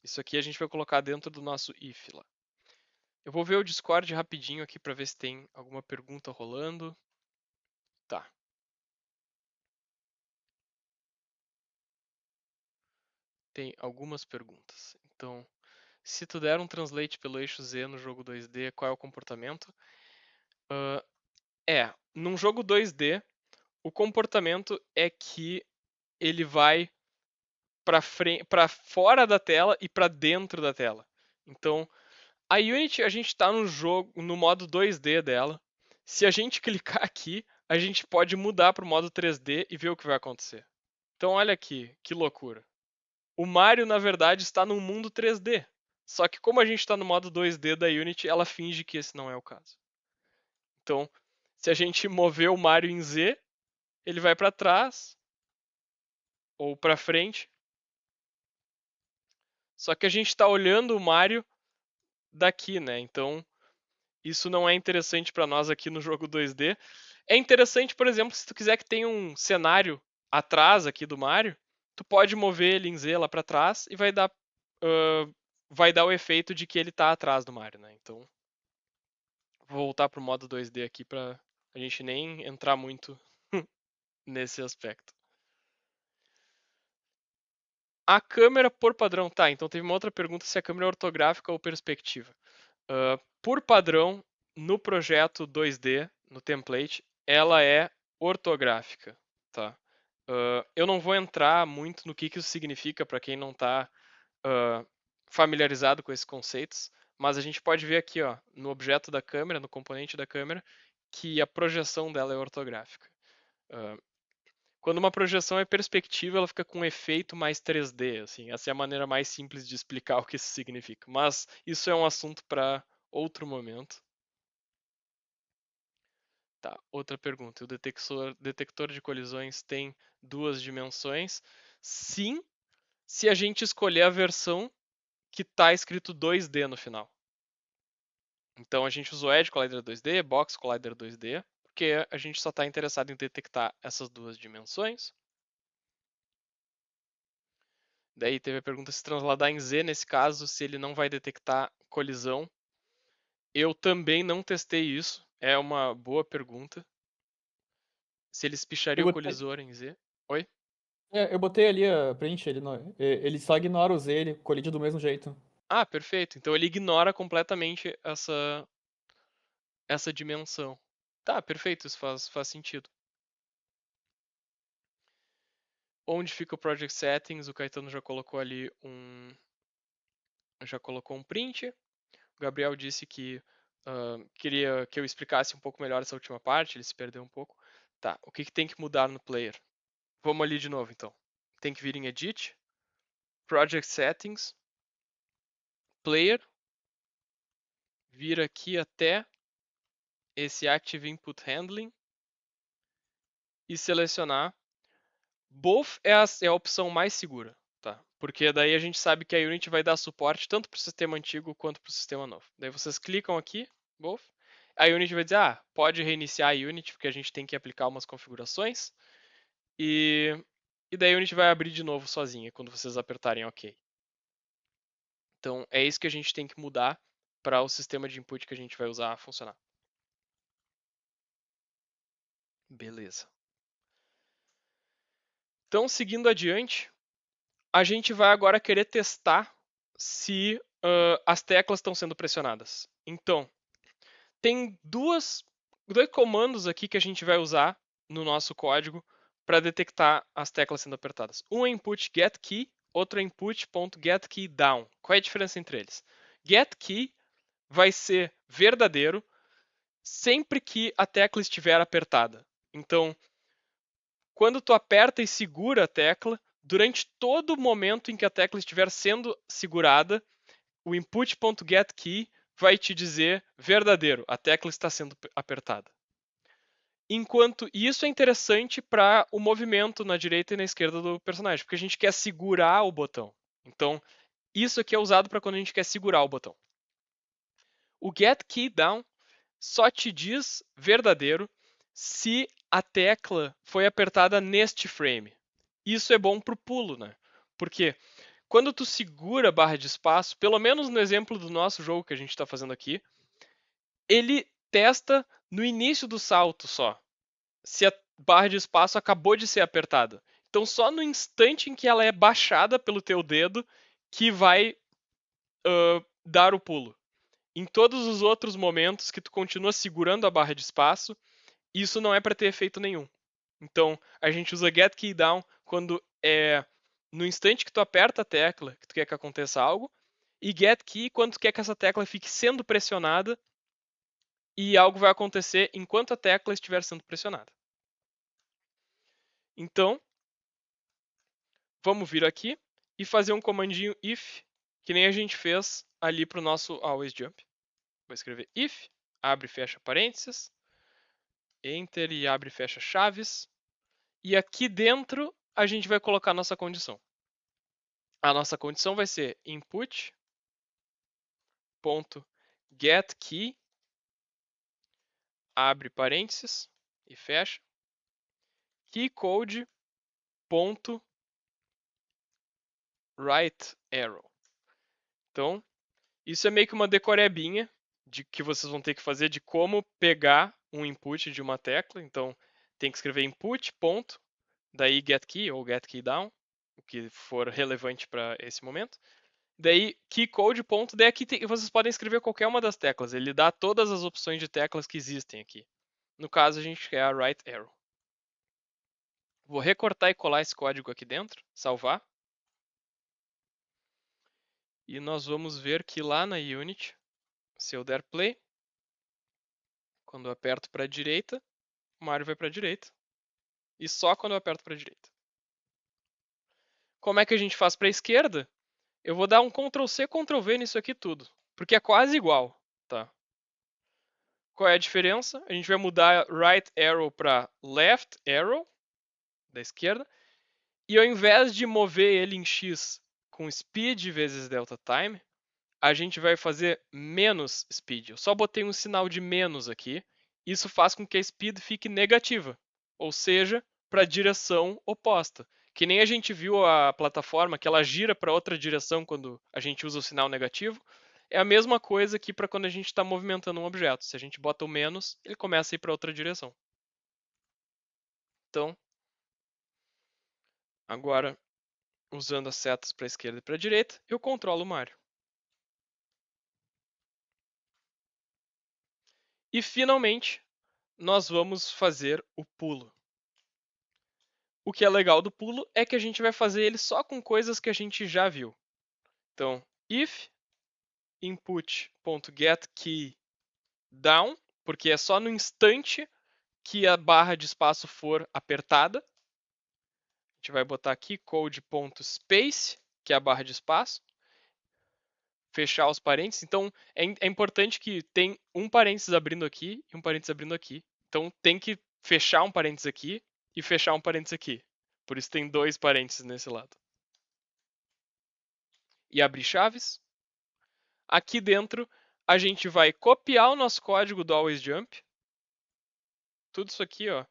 Isso aqui a gente vai colocar dentro do nosso if lá. Eu vou ver o Discord rapidinho aqui para ver se tem alguma pergunta rolando. Tá. Tem algumas perguntas. Então, se tu der um translate pelo eixo Z no jogo 2D, qual é o comportamento? Num jogo 2D, o comportamento é que ele vai para fora da tela e para dentro da tela. Então, a Unity, a gente está no jogo, no modo 2D dela. Se a gente clicar aqui, a gente pode mudar para o modo 3D e ver o que vai acontecer. Então, olha aqui, que loucura. O Mario, na verdade, está num mundo 3D. Só que como a gente está no modo 2D da Unity, ela finge que esse não é o caso. Então, se a gente mover o Mario em Z, ele vai para trás ou para frente. Só que a gente está olhando o Mario daqui, né? Então, isso não é interessante para nós aqui no jogo 2D. É interessante, por exemplo, se tu quiser que tenha um cenário atrás aqui do Mario, tu pode mover ele em Z lá para trás e vai dar o efeito de que ele tá atrás do Mario, né? Então, vou voltar pro modo 2D aqui para a gente nem entrar muito nesse aspecto. A câmera por padrão, tá? Então teve uma outra pergunta se a câmera é ortográfica ou perspectiva. Por padrão, no projeto 2D, no template, ela é ortográfica, tá? Eu não vou entrar muito no que isso significa para quem não está familiarizado com esses conceitos, mas a gente pode ver aqui, ó, no objeto da câmera, no componente da câmera, que a projeção dela é ortográfica. Quando uma projeção é perspectiva, ela fica com um efeito mais 3D, assim. Essa é a maneira mais simples de explicar o que isso significa. Mas isso é um assunto para outro momento. Tá, outra pergunta. O detector de colisões tem 2 dimensões? Sim, se a gente escolher a versão que está escrito 2D no final. Então a gente usou Edge Collider 2D, Box Collider 2D, porque a gente só está interessado em detectar essas 2 dimensões. Daí teve a pergunta se transladar em Z, nesse caso, se ele não vai detectar colisão. Eu também não testei isso, é uma boa pergunta. Se ele espicharia Eu o botei, colisor em Z. Oi? eu botei ali a print, ele só ignora o Z, ele colide do mesmo jeito. Ah, perfeito. Então ele ignora completamente essa dimensão. Tá, perfeito, isso faz sentido. Onde fica o Project Settings? O Caetano já colocou ali já colocou um print. O Gabriel disse que queria que eu explicasse um pouco melhor essa última parte, ele se perdeu um pouco. Tá, o que tem que mudar no player? Vamos ali de novo, então. Tem que vir em Edit, Project Settings, Player, vir aqui até esse Active Input Handling e selecionar. Both é a opção mais segura, tá? Porque daí a gente sabe que a Unity vai dar suporte tanto para o sistema antigo quanto para o sistema novo. Daí vocês clicam aqui, Both. A Unity vai dizer, pode reiniciar a Unity porque a gente tem que aplicar umas configurações. E daí a Unity vai abrir de novo sozinha quando vocês apertarem OK. Então é isso que a gente tem que mudar para o sistema de input que a gente vai usar funcionar. Beleza. Então, seguindo adiante, a gente vai agora querer testar se as teclas estão sendo pressionadas. Então, tem dois comandos aqui que a gente vai usar no nosso código para detectar as teclas sendo apertadas. Um é input getKey, outro é input.getKeyDown. Qual é a diferença entre eles? GetKey vai ser verdadeiro sempre que a tecla estiver apertada. Então, quando tu aperta e segura a tecla, durante todo o momento em que a tecla estiver sendo segurada, o input.getKey vai te dizer verdadeiro, a tecla está sendo apertada. Enquanto isso é interessante para o movimento na direita e na esquerda do personagem, porque a gente quer segurar o botão. Então, isso aqui é usado para quando a gente quer segurar o botão. O getKeyDown só te diz verdadeiro se a tecla foi apertada neste frame. Isso é bom para o pulo, né? Porque quando tu segura a barra de espaço, pelo menos no exemplo do nosso jogo que a gente está fazendo aqui, ele testa no início do salto só, se a barra de espaço acabou de ser apertada. Então só no instante em que ela é baixada pelo teu dedo que vai dar o pulo. Em todos os outros momentos que tu continua segurando a barra de espaço, isso não é para ter efeito nenhum. Então, a gente usa getKeyDown quando é no instante que tu aperta a tecla, que tu quer que aconteça algo, e getKey quando tu quer que essa tecla fique sendo pressionada e algo vai acontecer enquanto a tecla estiver sendo pressionada. Então, vamos vir aqui e fazer um comandinho if, que nem a gente fez ali para o nosso always jump. Vou escrever if, abre e fecha parênteses, enter e abre e fecha chaves. E aqui dentro a gente vai colocar a nossa condição. A nossa condição vai ser input.getKey, abre parênteses e fecha, keycode.writeArrow. Então, isso é meio que uma decorebinha que vocês vão ter que fazer de como pegar um input de uma tecla. Então, tem que escrever input, ponto, daí getKey ou getKeyDown, o que for relevante para esse momento. Daí, keycode, ponto, daí aqui vocês podem escrever qualquer uma das teclas. Ele dá todas as opções de teclas que existem aqui. No caso, a gente quer a right arrow. Vou recortar e colar esse código aqui dentro, salvar. E nós vamos ver que lá na Unity, Se eu der play, quando eu aperto para a direita, o Mario vai para a direita. E só quando eu aperto para a direita. Como é que a gente faz para a esquerda? Eu vou dar um Ctrl+C, Ctrl+V nisso aqui tudo. Porque é quase igual, tá? Qual é a diferença? A gente vai mudar right arrow para left arrow, da esquerda. E ao invés de mover ele em X com speed vezes delta time, a gente vai fazer menos speed. Eu só botei um sinal de menos aqui. Isso faz com que a speed fique negativa, ou seja, para a direção oposta. Que nem a gente viu a plataforma, que ela gira para outra direção quando a gente usa o sinal negativo. É a mesma coisa que para quando a gente está movimentando um objeto. Se a gente bota o menos, ele começa a ir para outra direção. Então, agora, usando as setas para a esquerda e para a direita, eu controlo o Mario. E finalmente, nós vamos fazer o pulo. O que é legal do pulo é que a gente vai fazer ele só com coisas que a gente já viu. Então, if input.getKey down, porque é só no instante que a barra de espaço for apertada. A gente vai botar aqui code.space, que é a barra de espaço. Fechar os parênteses. Então, é importante que tem um parênteses abrindo aqui e um parênteses abrindo aqui. Então, tem que fechar um parênteses aqui e fechar um parênteses aqui. Por isso tem 2 parênteses nesse lado. E abrir chaves. Aqui dentro, a gente vai copiar o nosso código do Always Jump. Tudo isso aqui, ó.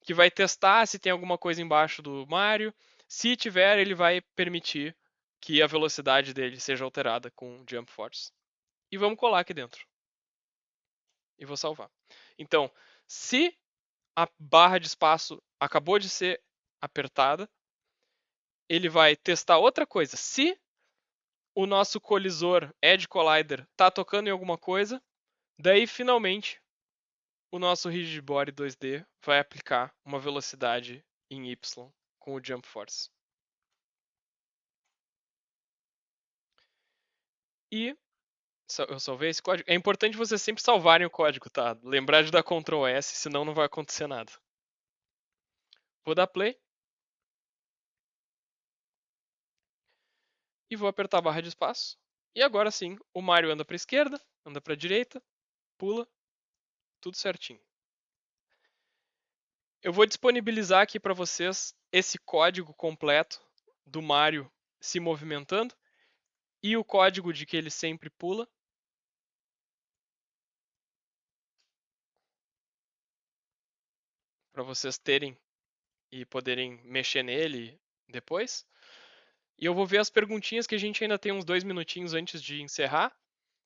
Que vai testar se tem alguma coisa embaixo do Mario. Se tiver, ele vai permitir que a velocidade dele seja alterada com Jump Force. E vamos colar aqui dentro. E vou salvar. Então, se a barra de espaço acabou de ser apertada, ele vai testar outra coisa. Se o nosso colisor Edge Collider está tocando em alguma coisa, daí finalmente o nosso Rigid Body 2D vai aplicar uma velocidade em Y com o Jump Force. E eu salvei esse código. É importante vocês sempre salvarem o código, tá? Lembrar de dar Ctrl S, senão não vai acontecer nada. Vou dar play. E vou apertar a barra de espaço. E agora sim, o Mario anda para a esquerda, anda para a direita, pula, tudo certinho. Eu vou disponibilizar aqui para vocês esse código completo do Mario se movimentando e o código de que ele sempre pula. Para vocês terem e poderem mexer nele depois. E eu vou ver as perguntinhas que a gente ainda tem uns 2 minutinhos antes de encerrar.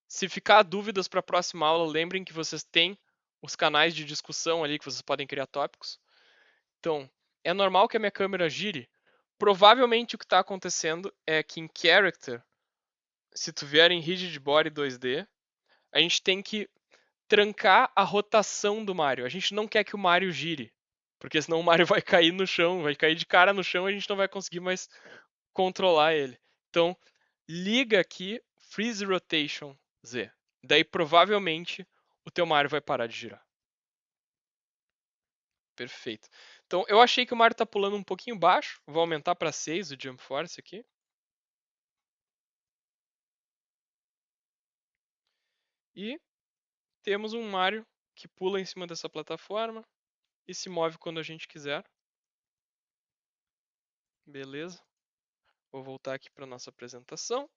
Se ficar dúvidas para a próxima aula, lembrem que vocês têm os canais de discussão ali que vocês podem criar tópicos. Então, é normal que a minha câmera gire. Provavelmente o que está acontecendo é que em Character, se tu vier em Rigid Body 2D, a gente tem que trancar a rotação do Mario. A gente não quer que o Mario gire, porque senão o Mario vai cair no chão, vai cair de cara no chão e a gente não vai conseguir mais controlar ele. Então, liga aqui Freeze Rotation Z. Daí provavelmente o teu Mario vai parar de girar. Perfeito. Então, eu achei que o Mario tá pulando um pouquinho baixo. Vou aumentar para 6 o Jump Force aqui. E temos um Mario que pula em cima dessa plataforma e se move quando a gente quiser. Beleza. Vou voltar aqui para nossa apresentação.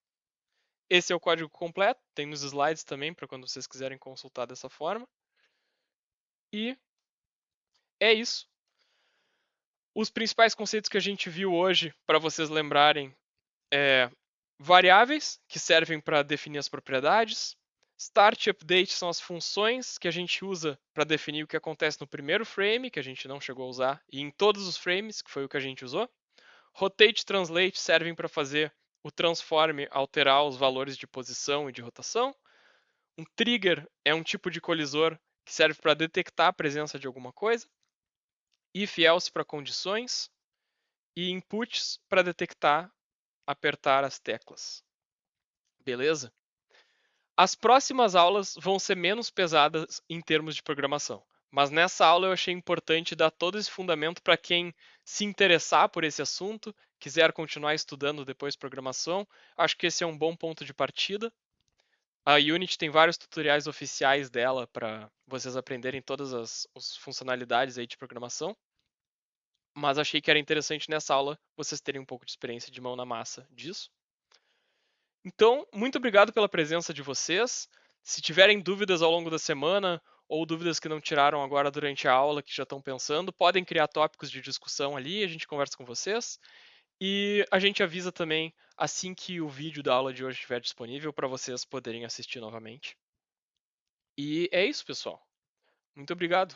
Esse é o código completo. Tem nos slides também para quando vocês quiserem consultar dessa forma. E é isso. Os principais conceitos que a gente viu hoje, para vocês lembrarem, é variáveis, que servem para definir as propriedades. Start e update são as funções que a gente usa para definir o que acontece no primeiro frame, que a gente não chegou a usar, e em todos os frames, que foi o que a gente usou. Rotate e translate servem para fazer o transform alterar os valores de posição e de rotação. Um trigger é um tipo de colisor que serve para detectar a presença de alguma coisa. If else para condições. E inputs para detectar, apertar as teclas. Beleza? As próximas aulas vão ser menos pesadas em termos de programação, mas nessa aula eu achei importante dar todo esse fundamento para quem se interessar por esse assunto, quiser continuar estudando depois programação. Acho que esse é um bom ponto de partida. A Unity tem vários tutoriais oficiais dela para vocês aprenderem todas as funcionalidades aí de programação. Mas achei que era interessante nessa aula vocês terem um pouco de experiência de mão na massa disso. Então, muito obrigado pela presença de vocês. Se tiverem dúvidas ao longo da semana ou dúvidas que não tiraram agora durante a aula, que já estão pensando, podem criar tópicos de discussão ali, a gente conversa com vocês. E a gente avisa também assim que o vídeo da aula de hoje estiver disponível para vocês poderem assistir novamente. E é isso, pessoal. Muito obrigado.